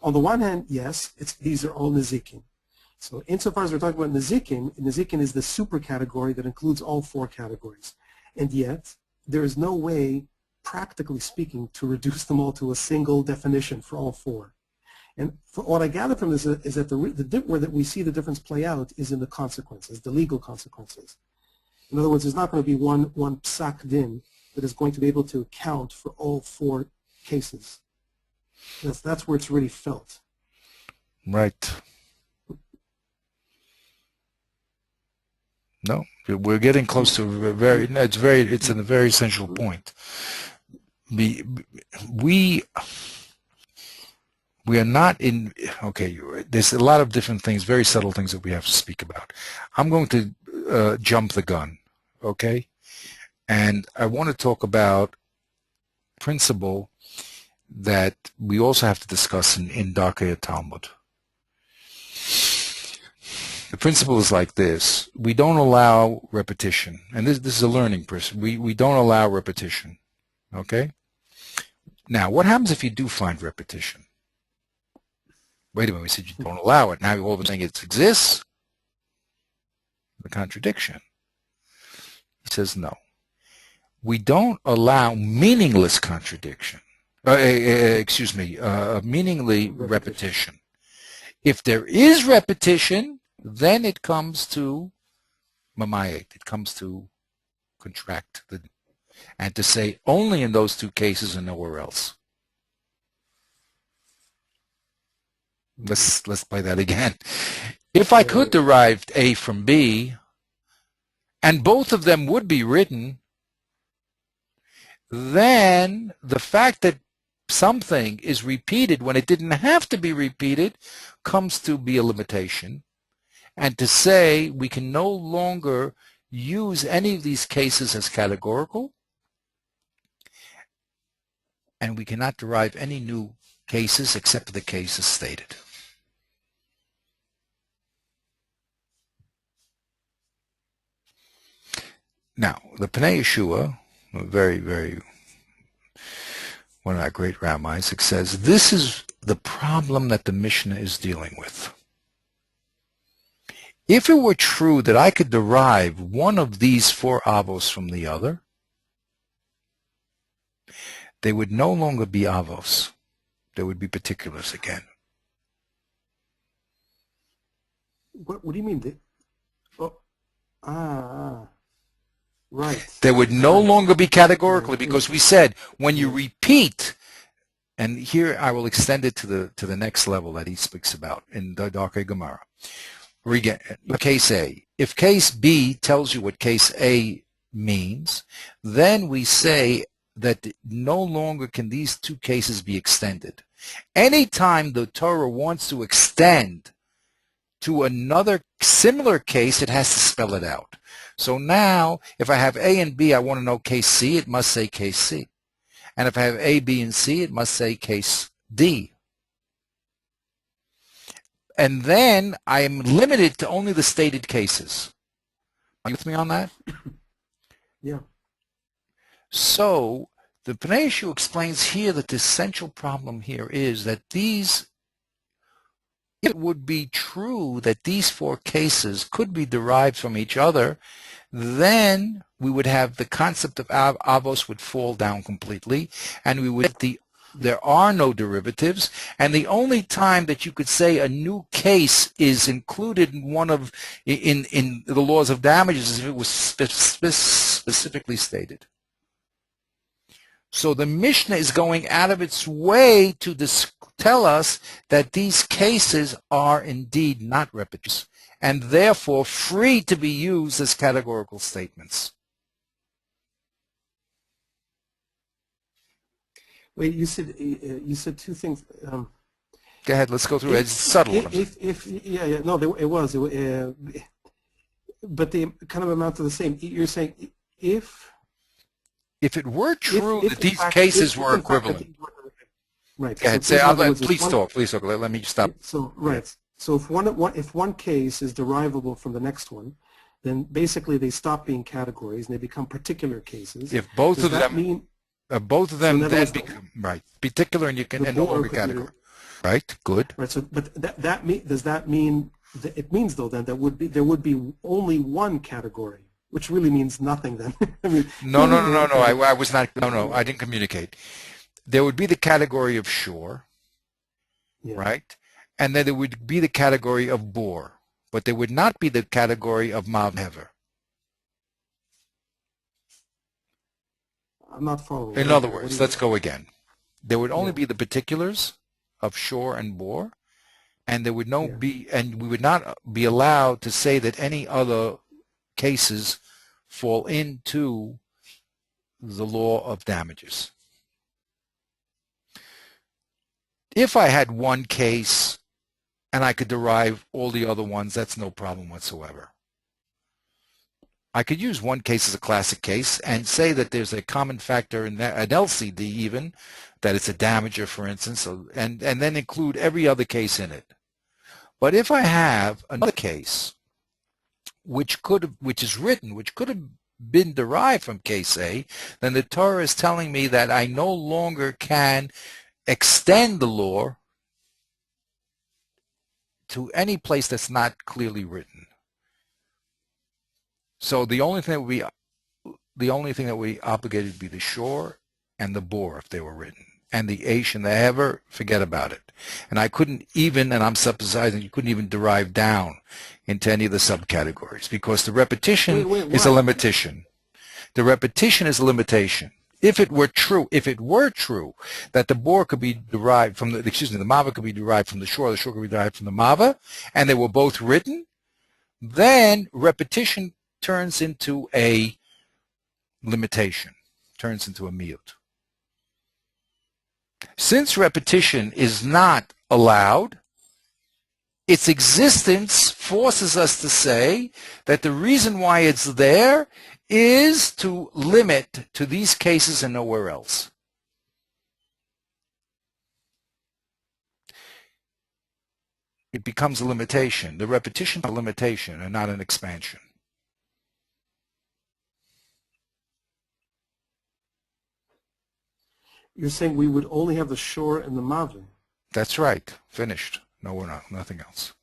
on the one hand, yes, these are all nizikin. So insofar as we're talking about nizikin is the super category that includes all four categories. And yet, there is no way, practically speaking, to reduce them all to a single definition for all four. And what I gather from this is that where that we see the difference play out is in the consequences, the legal consequences. In other words, there's not going to be one psak din that is going to be able to account for all four cases. That's where it's really felt. Right. No, we're getting close to a very. It's a very essential point. We we are not in. Okay, there's a lot of different things, very subtle things that we have to speak about. I'm going to jump the gun, okay, and I want to talk about principle that we also have to discuss in Darkei Talmud. The principle is like this. We don't allow repetition. And this is a learning person. We don't allow repetition. Okay? Now, what happens if you do find repetition? Wait a minute, we said you don't allow it. Now you're all of a sudden saying it exists? The contradiction. He says no. We don't allow meaningless contradiction. Meaningly repetition. If there is repetition, then it comes to mamayet. It comes to contract and to say only in those two cases and nowhere else. Let's play that again. If I could derive A from B, and both of them would be written, then the fact that something is repeated when it didn't have to be repeated comes to be a limitation. And to say we can no longer use any of these cases as categorical, and we cannot derive any new cases except the cases stated. Now, the Pnei Yeshua, one of our great rabbis, says this is the problem that the Mishnah is dealing with. If it were true that I could derive one of these four avos from the other, they would no longer be avos. They would be particulars again. What do you mean? Right. They would no longer be categorically because we said when you repeat, and here I will extend it to the next level that he speaks about in the Darkei Gemara. Case A. If case B tells you what case A means, then we say that no longer can these two cases be extended. Anytime the Torah wants to extend to another similar case, it has to spell it out. So now, if I have A and B, I want to know case C, it must say case C. And if I have A, B, and C, it must say case D. And then I am limited to only the stated cases. Are you with me on that? Yeah. So the Pnei Yeshua explains here that the essential problem here is that if it would be true that these four cases could be derived from each other, then we would have the concept of avos would fall down completely, and we would there are no derivatives, and the only time that you could say a new case is included in in the laws of damages is if it was specifically stated. So the Mishnah is going out of its way to tell us that these cases are indeed not repetitions, and therefore free to be used as categorical statements. Wait, you said two things. Go ahead, let's go through it. It's subtle. It was. But they kind of amount to the same. You're saying if it were true that these cases were equivalent. Right. Go ahead. Please talk. Let me stop. So right. So if one case is derivable from the next one, then basically they stop being categories and they become particular cases. If both of them then become right particular, and you can no longer category. Right. Good. Right. So, but does that mean? It means though then there would be only one category, which really means nothing then. I mean. No. I was not. No. I didn't communicate. There would be the category of shore. Yeah. Right. And then there would be the category of bore, but there would not be the category of mav hever. I'm not following. In other words, let's go again. There would only be the particulars of shore and bore, and there would we would not be allowed to say that any other cases fall into the law of damages. If I had one case and I could derive all the other ones, that's no problem whatsoever. I could use one case as a classic case and say that there's a common factor in that, an LCD even, that it's a damager, for instance, and then include every other case in it. But if I have another case which could have been derived from case A, then the Torah is telling me that I no longer can extend the law to any place that's not clearly written. So the only thing that we obligated would be the shore and the bore if they were written, and the aish and the hever, forget about it. And I couldn't even, and I'm supposing you couldn't even derive down into any of the subcategories because the repetition is a limitation. The repetition is a limitation. If it were true that the bore could be derived from the mava could be derived from the shore could be derived from the mava, and they were both written, then repetition turns into a limitation, turns into a miyut. Since repetition is not allowed, its existence forces us to say that the reason why it's there is to limit to these cases and nowhere else. It becomes a limitation. The repetition is a limitation and not an expansion. You're saying we would only have the shore and the mavin. That's right. Finished. No, we're not. Nothing else.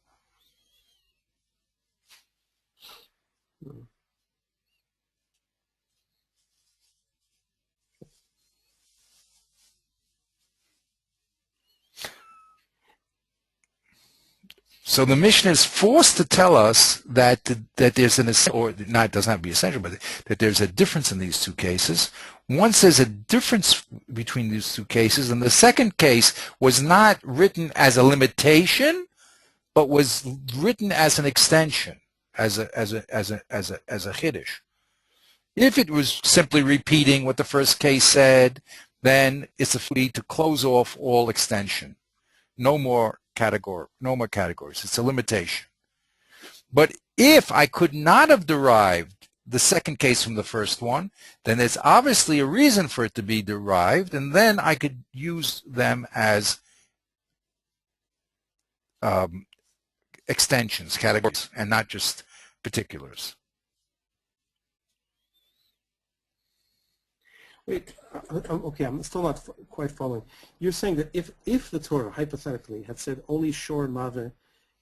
So the Mishnah is forced to tell us that there's an, or not, it doesn't have to be essential, but that there's a difference in these two cases. Once there's a difference between these two cases, and the second case was not written as a limitation, but was written as an extension, as a chiddush. If it was simply repeating what the first case said, then it's a free to close off all extension. No more categories. It's a limitation. But if I could not have derived the second case from the first one, then there's obviously a reason for it to be derived, and then I could use them as extensions, categories, and not just particulars. Wait, okay, I'm still not quite following. You're saying that if the Torah, hypothetically, had said only shor and mave,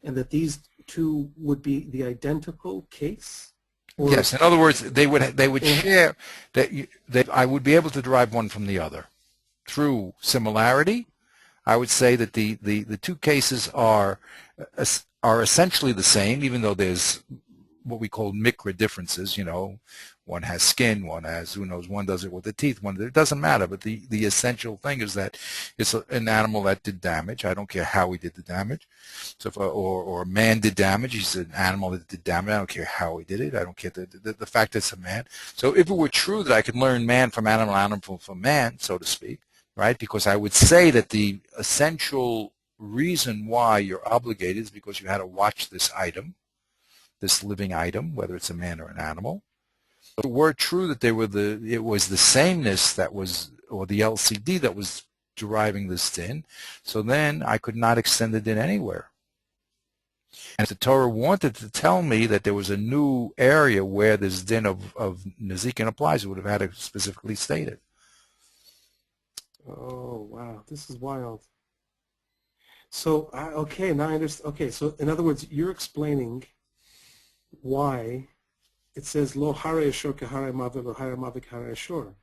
and that these two would be the identical case? Or yes, in other words, they would share, that I would be able to derive one from the other. Through similarity, I would say that the two cases are essentially the same, even though there's what we call mikra differences. One has skin, one has, who knows, one does it with the teeth, it doesn't matter. But the essential thing is that it's an animal that did damage. I don't care how he did the damage. So or a man did damage, he's an animal that did damage. I don't care how he did it. I don't care the fact that it's a man. So if it were true that I could learn man from animal from man, so to speak, right? Because I would say that the essential reason why you're obligated is because you had to watch this item, this living item, whether it's a man or an animal. If it were true that it was the sameness that was, or the LCD that was deriving this din, so then I could not extend the din anywhere. And if the Torah wanted to tell me that there was a new area where this din of Nezikin applies, it would have had to specifically state it. Oh, wow, this is wild. So, okay, now I understand. Okay, so in other words, you're explaining why it says lo hare ashor kahare mave lo hare mave kahare ashor.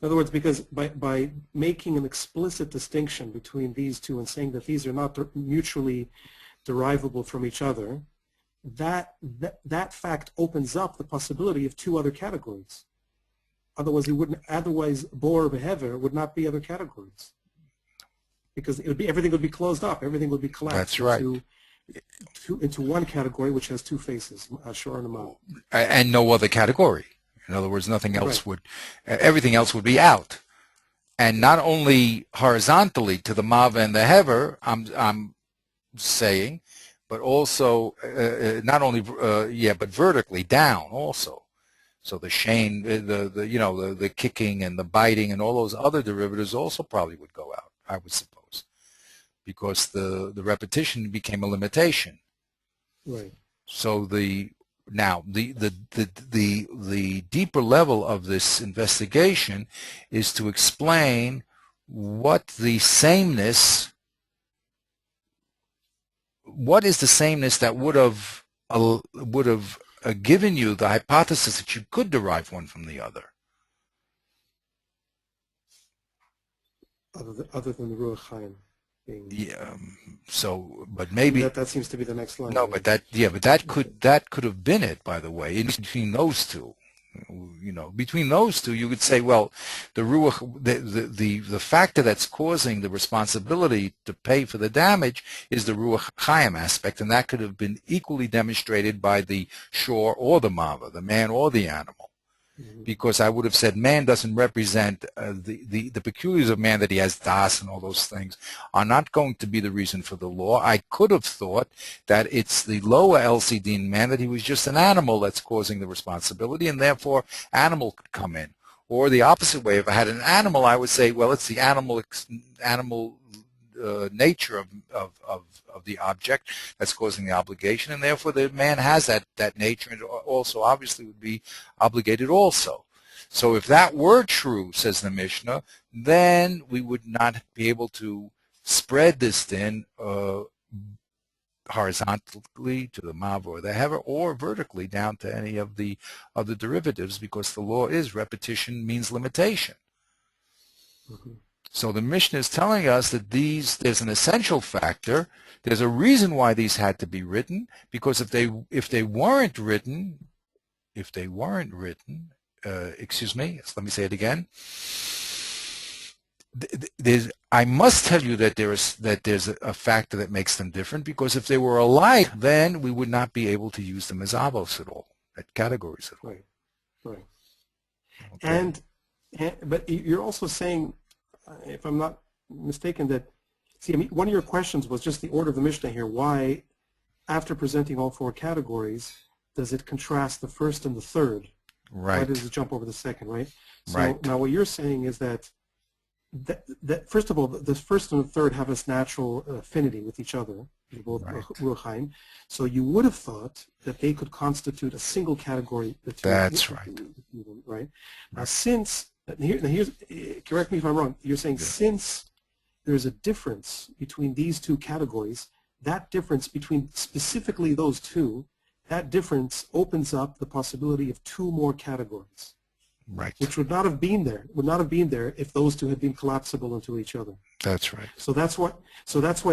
In other words, because by making an explicit distinction between these two and saying that these are not mutually derivable from each other, that fact opens up the possibility of two other categories. Otherwise, bor or behever would not be other categories, because everything would be closed up, everything would be collapsed. That's right. into one category which has two faces, a shor and a ma. And no other category. In other words, nothing else Right. would, everything else would be out. And not only horizontally to the mav and the hever, I'm saying, but also not only but vertically down also. So the shane, the kicking and the biting and all those other derivatives also probably would go out, I would suppose, because the repetition became a limitation. Right. So the deeper level of this investigation is to explain what is the sameness that would have given you the hypothesis that you could derive one from the other. Other than the Ruach Chaim being. Yeah. So, but maybe that seems to be the next line. no, right? but that could have been it. By the way, in between those two. Between those two, you would say, well, the ruach, the factor that's causing the responsibility to pay for the damage is the ruach chaim aspect, and that could have been equally demonstrated by the shor or the mava, the man or the animal. Because I would have said man doesn't represent the peculiarities of man, that he has das and all those things are not going to be the reason for the law. I could have thought that it's the lower LCD in man, that he was just an animal that's causing the responsibility, and therefore animal could come in. Or the opposite way, if I had an animal, I would say, well, it's the animal nature of the object that's causing the obligation, and therefore the man has that nature, and also obviously would be obligated also. So if that were true, says the Mishnah, then we would not be able to spread this din horizontally to the mav or the hever, or vertically down to any of the other derivatives, because the law is repetition means limitation. So the Mishnah is telling us that there's an essential factor. There's a reason why these had to be written, because if they weren't written, excuse me, let me say it again. I must tell you that there's a factor that makes them different, because if they were alike, then we would not be able to use them as avos at all, as categories at all. Right. Okay. But you're also saying, if I'm not mistaken, that, see, I mean, one of your questions was just the order of the Mishnah here. Why, after presenting all four categories, does it contrast the first and the third? Right. Why does it jump over the second, right? So Right. now what you're saying is that first of all, the first and the third have this natural affinity with each other, both Ruach Chaim. So you would have thought that they could constitute a single category. That's right. Right. Now, here's, correct me if I'm wrong, you're saying since there's a difference between these two categories, that difference between specifically those two, that difference opens up the possibility of two more categories. Right. Which would not have been there if those two had been collapsible into each other. That's right. So that's why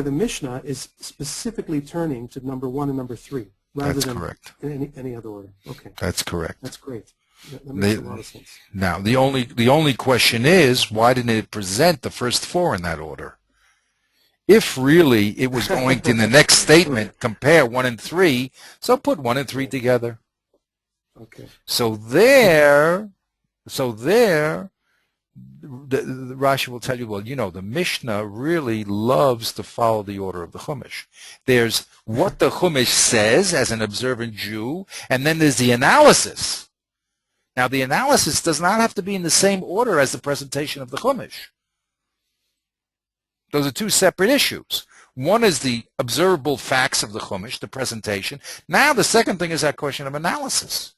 the Mishnah is specifically turning to number 1 and number 3 rather than correct. in any other order. Okay. That's correct. That's great. That makes a lot of sense. Now the only question is, why didn't it present the first four in that order? If really it was going to, in the next statement, compare 1 and 3, so put 1 and 3 together. Okay. So there, the Rashi will tell you, well, the Mishnah really loves to follow the order of the Chumash. There's what the Chumash says as an observant Jew, and then there's the analysis. Now, the analysis does not have to be in the same order as the presentation of the Chumash. Those are two separate issues. One is the observable facts of the Chumash, the presentation. Now, the second thing is that question of analysis.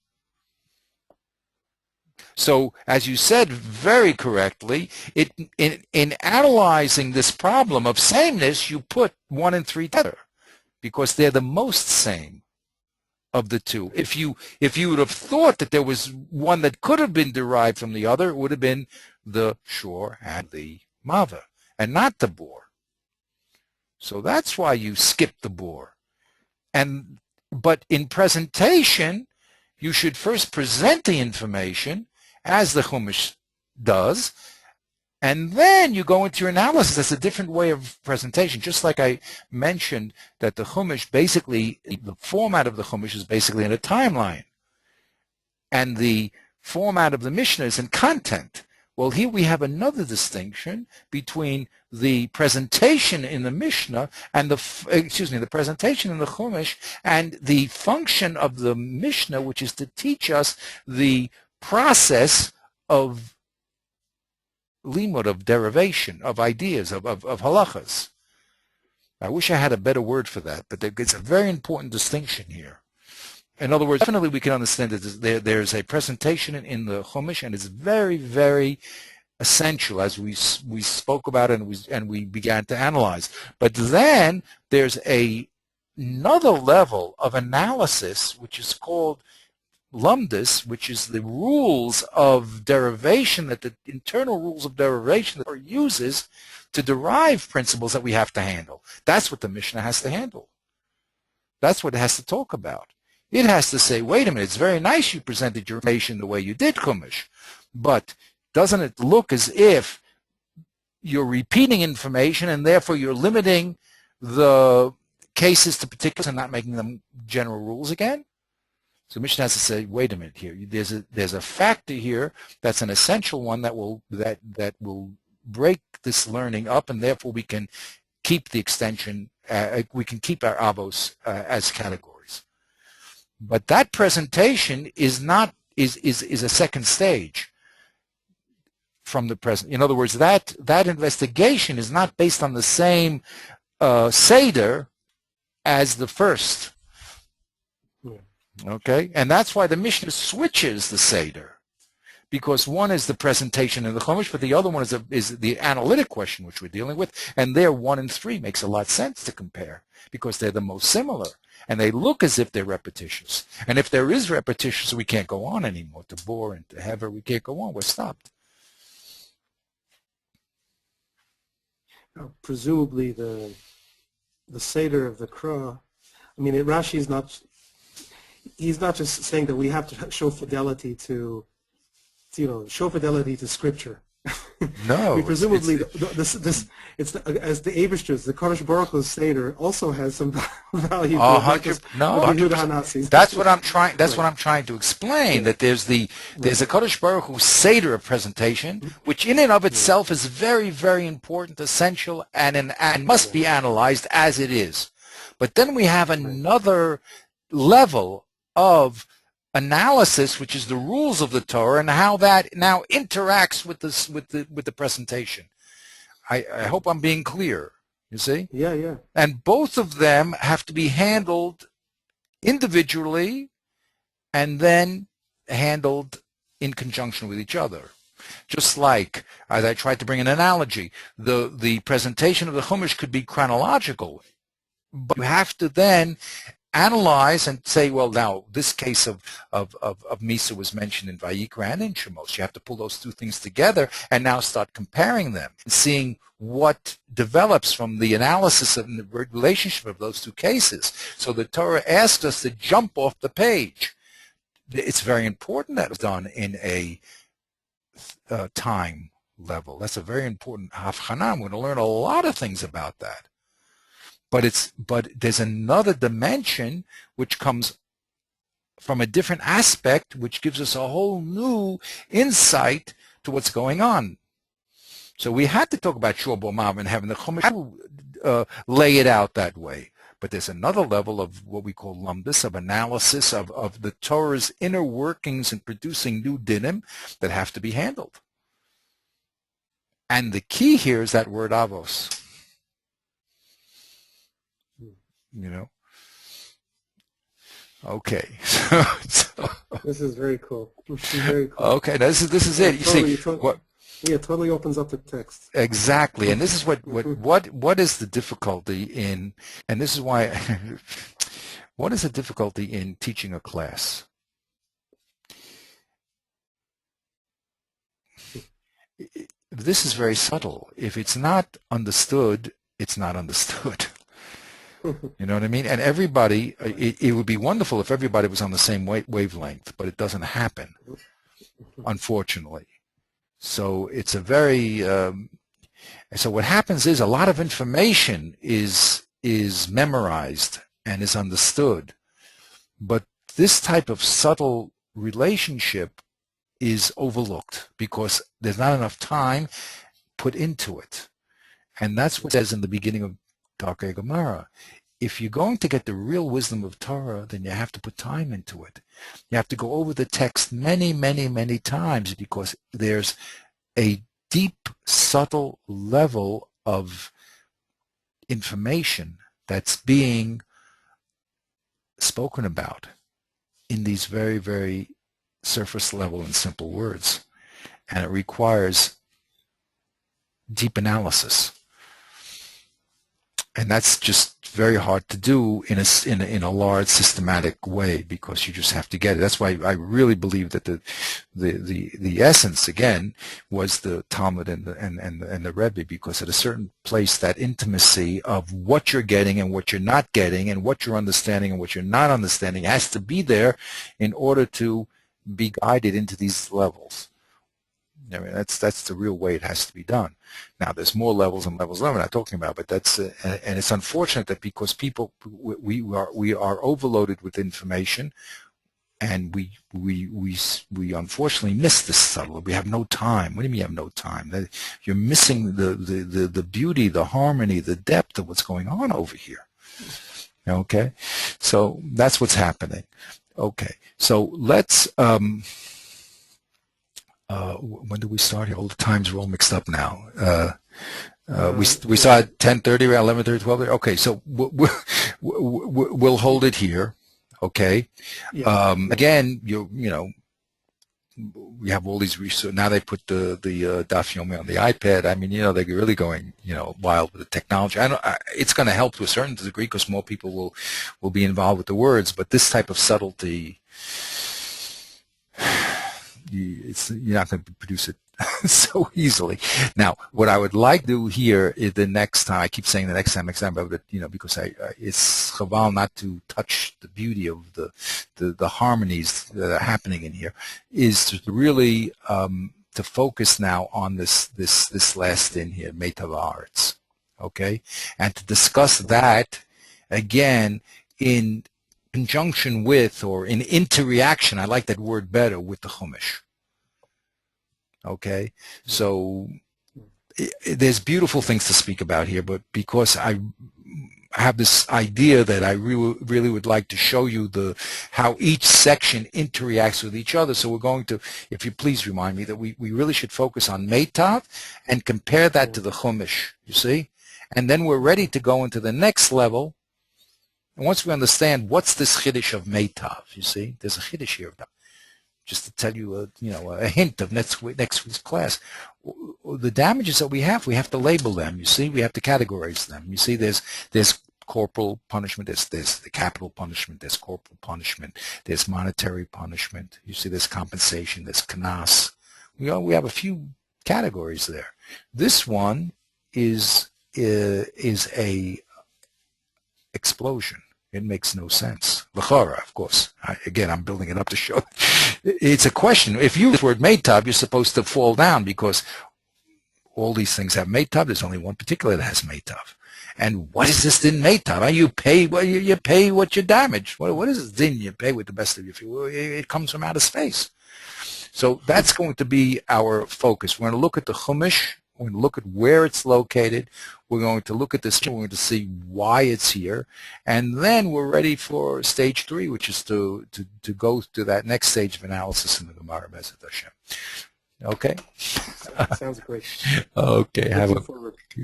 So, as you said very correctly, in analyzing this problem of sameness, you put 1 and 3 together because they're the most same of the two. If you would have thought that there was one that could have been derived from the other, it would have been the shor and the mava, and not the bor. So that's why you skip the bor. But in presentation, you should first present the information as the Chumash does, And then you go into your analysis. That's a different way of presentation. Just like I mentioned that the Chumash basically, the format of the Chumash is basically in a timeline. And the format of the Mishnah is in content. Well, here we have another distinction between the presentation in the Mishnah and the presentation in the Chumash and the function of the Mishnah, which is to teach us the process of limud, of derivation, of ideas, of halachas. I wish I had a better word for that, but it's a very important distinction here. In other words, definitely we can understand that there's a presentation in the Chumash, and it's very, very essential, as we spoke about it and we began to analyze. But then there's another level of analysis, which is called lumdus, which is the rules of derivation, that the internal rules of derivation that Torah uses to derive principles that we have to handle. That's what the Mishnah has to handle. That's what it has to talk about. It has to say, wait a minute, it's very nice you presented your information the way you did, Chumash, but doesn't it look as if you're repeating information and therefore you're limiting the cases to particulars and not making them general rules again? So Mishnah has to say, wait a minute here. There's a factor here that's an essential one that will break this learning up, and therefore we can keep the extension. We can keep our avos as categories. But that presentation is a second stage from the present. In other words, that investigation is not based on the same seder as the first. Okay, and that's why the Mishnah switches the Seder, because one is the presentation in the Chumash, but the other one is the analytic question which we're dealing with, and there 1 and 3 makes a lot of sense to compare because they're the most similar, and they look as if they're repetitious. And if there is repetitious, we can't go on anymore. To bore and to hever, we can't go on. We're stopped. Presumably the Seder of the Krah, I mean, Rashi is not. He's not just saying that we have to show fidelity to show fidelity to Scripture. No. I mean, presumably, as the Eibishter's, the Kodesh Baruch Hu's Seder also has some value. 100%. That's what I'm trying. That's what I'm trying to explain. That there's a Kodesh Baruch Hu Seder of presentation, which in and of itself is very, very important, essential, and must be analyzed as it is. But then we have another level of analysis, which is the rules of the Torah and how that now interacts with the presentation. I hope I'm being clear. You see? Yeah. And both of them have to be handled individually and then handled in conjunction with each other. Just like, as I tried to bring an analogy, the presentation of the Chumash could be chronological, but you have to then analyze and say, well, now this case of Misa was mentioned in Vayikra and in Shemos. You have to pull those two things together and now start comparing them and seeing what develops from the analysis of the relationship of those two cases. So the Torah asks us to jump off the page. It's very important that it's done in a time level. That's a very important havchana. I'm going to learn a lot of things about that. But there's another dimension which comes from a different aspect, which gives us a whole new insight to what's going on. So we had to talk about Shur B'Mav and having the Chumash lay it out that way. But there's another level of what we call lumdus, of analysis of the Torah's inner workings in producing new dinim that have to be handled. And the key here is that word avos. Okay. So this is very cool. Okay, this is it. You see, what? Yeah, it totally opens up the text. Exactly, and this is what is the difficulty in, and this is why, what is the difficulty in teaching a class? This is very subtle. If it's not understood, it's not understood. You know what I mean? And everybody, it would be wonderful if everybody was on the same wavelength, but it doesn't happen, unfortunately. So it's a very so what happens is a lot of information is memorized and is understood, but this type of subtle relationship is overlooked because there's not enough time put into it. And that's what it says in the beginning of Darkei Gemara. If you're going to get the real wisdom of Torah, then you have to put time into it. You have to go over the text many, many, many times because there's a deep, subtle level of information that's being spoken about in these very, very surface level and simple words. And it requires deep analysis. And that's just very hard to do in a large systematic way because you just have to get it. That's why I really believe that the essence again was the Talmud and the Rebbe, because at a certain place that intimacy of what you're getting and what you're not getting and what you're understanding and what you're not understanding has to be there in order to be guided into these levels. I mean, that's the real way it has to be done. Now, there's more levels and levels we're not talking about, but that's and it's unfortunate that because people we are overloaded with information, and we unfortunately miss this subtle. We have no time. What do you mean you have no time? You're missing the beauty, the harmony, the depth of what's going on over here. Okay, so that's what's happening. Okay, so let's. When do we start here? All the times are all mixed up now. We saw at 10:30, around 11:30, 12:30. Okay, so we'll hold it here. Okay. Yeah. Again, you know, we have all these research now. They put the Daf Yomi on the iPad. I mean, you know, they're really going, you know, wild with the technology. It's going to help to a certain degree because more people will be involved with the words. But this type of subtlety, you're not going to produce it so easily. Now, what I would like to do here is the next time, I keep saying the next time, but you know, because it's chaval not to touch the beauty of the harmonies that are happening in here, is to really to focus now on this last thing here, Meitav Haaretz, okay, and to discuss that again in conjunction with, or in interaction, I like that word better, with the Chumash. Okay, so there's beautiful things to speak about here, but because I have this idea that I really would like to show you how each section interacts with each other, so we're going to, if you please remind me, that we really should focus on Meitav and compare that to the Chumash, you see? And then we're ready to go into the next level. And once we understand what's this Chiddush of Meitav, you see, there's a Chiddush here about, just to tell you a hint of next week's class. The damages that we have to label them, you see, we have to categorize them. You see, there's corporal punishment, there's the capital punishment, there's corporal punishment, there's monetary punishment, you see, there's compensation, there's kanas. We have a few categories there. This one is a explosion. It makes no sense. L'chora, of course. Again, I'm building it up to show. It's a question. If you use the word Meitav, you're supposed to fall down because all these things have Meitav. There's only one particular that has Meitav. And what is this din Meitav? You pay what you damage. What is this din you pay with the best of your fuel? It comes from outer space. So that's going to be our focus. We're going to look at the Chumash. We're going to look at where it's located. We're going to look at this. We're going to see why it's here. And then we're ready for stage 3, which is to go to that next stage of analysis in the Gemara, Bezat Hashem. Okay? Sounds great. Okay.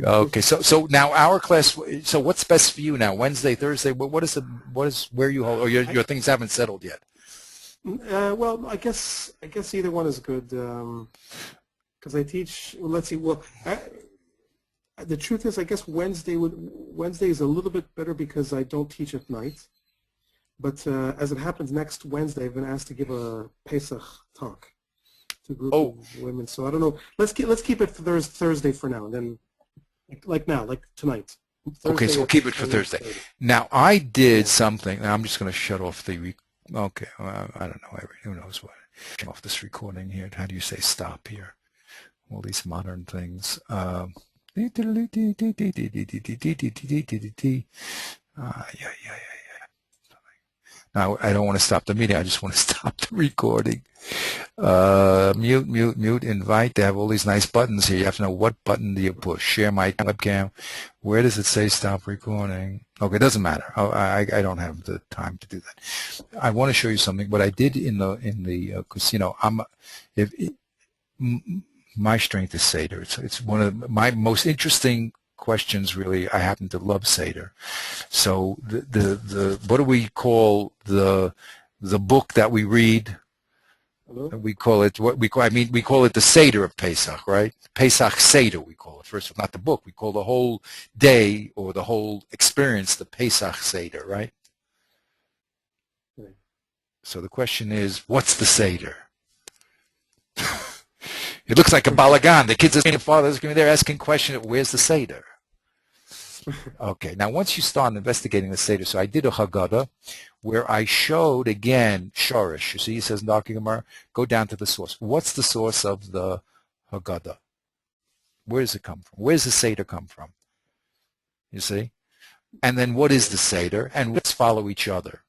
Okay. So now our class, so what's best for you now? Wednesday, Thursday? What is where you hold, or your things haven't settled yet? Well, I guess either one is good. Because I teach, well, let's see, the truth is, I guess Wednesday is a little bit better because I don't teach at night. But as it happens, next Wednesday, I've been asked to give a Pesach talk to a group of women. So I don't know. Let's keep it for Thursday for now, and then like tonight. Thursday, okay, so we'll keep it for Thursday. Now, I did something. Now, I'm just going to shut off the. Okay, I don't know. Who knows what? Shut off this recording here. How do you say stop here? all these modern things. Now, I don't want to stop the meeting. I just want to stop the recording. Mute, mute, mute, invite. They have all these nice buttons here. You have to know what button do you push. Share my webcam. Where does it say stop recording? Okay, it doesn't matter. I don't have the time to do that. I want to show you something. What I did in the casino. My strength is Seder. It's one of my most interesting questions. Really, I happen to love Seder. So the what do we call the book that we read? Hello? We call it what we call. I mean, we call it the Seder of Pesach, right? Pesach Seder, we call it. First, not the book. We call the whole day or the whole experience the Pesach Seder, right? Right. So the question is, what's the Seder? It looks like a balagan. The kids are saying, fathers, they're asking questions. Where's the Seder? Okay, now once you start investigating the Seder, so I did a Haggadah where I showed, again, Shorish. You see, it says in Darkei Gemara, go down to the source. What's the source of the Haggadah? Where does it come from? Where does the Seder come from? You see? And then what is the Seder? And let's follow each other.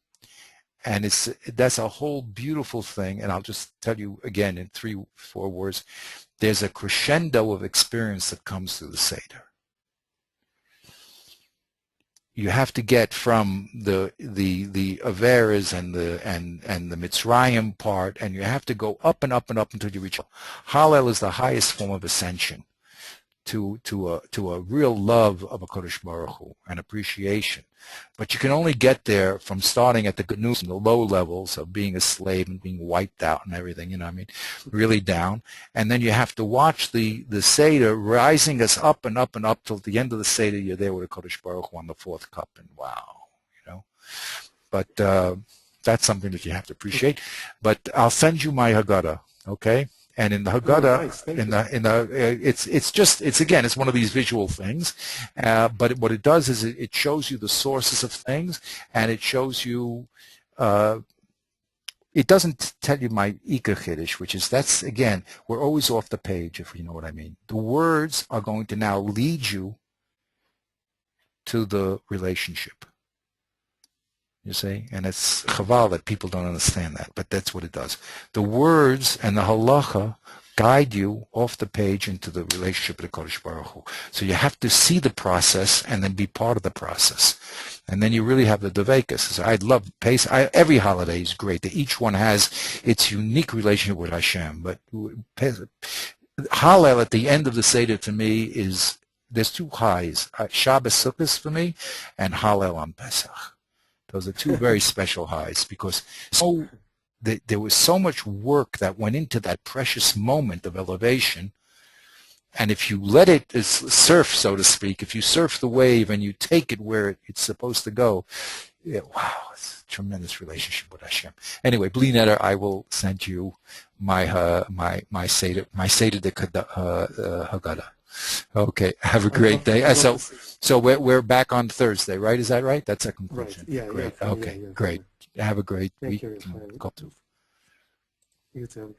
And that's a whole beautiful thing, and I'll just tell you again in 3-4 words. There's a crescendo of experience that comes through the Seder. You have to get from the Averas and the Mitzrayim part, and you have to go up and up and up until you reach Hallel is the highest form of ascension to a real love of a Kodesh Baruch Hu and appreciation. But you can only get there from starting at the Gnus, the low levels of being a slave and being wiped out and everything, you know what I mean, really down. And then you have to watch the Seder rising us up and up and up till the end of the Seder. You're there with a Kodesh Baruch Hu on the fourth cup, and wow, you know. But that's something that you have to appreciate. But I'll send you my Haggadah, okay? And in the Haggadah, it's one of these visual things, but what it does is it shows you the sources of things, and it shows you. It doesn't tell you my Ika Chiddush, that's again, we're always off the page, if you know what I mean. The words are going to now lead you to the relationship. You see, and it's chaval that people don't understand that, but that's what it does. The words and the halacha guide you off the page into the relationship with the Kodesh Baruch Hu. So you have to see the process and then be part of the process, and then you really have the devekas. So I love Pesach. Every holiday is great. Each one has its unique relationship with Hashem, but Hallel at the end of the Seder to me is there's two highs: Shabbos Sukkos for me, and Hallel on Pesach. Those are two very special highs because there was so much work that went into that precious moment of elevation. And if you let it surf, so to speak, if you surf the wave and you take it where it's supposed to go, wow, it's a tremendous relationship with Hashem. Anyway, Bli Neder, I will send you my Seder Haggadah. Okay, have a great day. So we're back on Thursday, right? Is that right? That's a conclusion. Right. Yeah. Great. Yeah, okay. yeah, Great. Have a great Thank week. you. Go to. You too.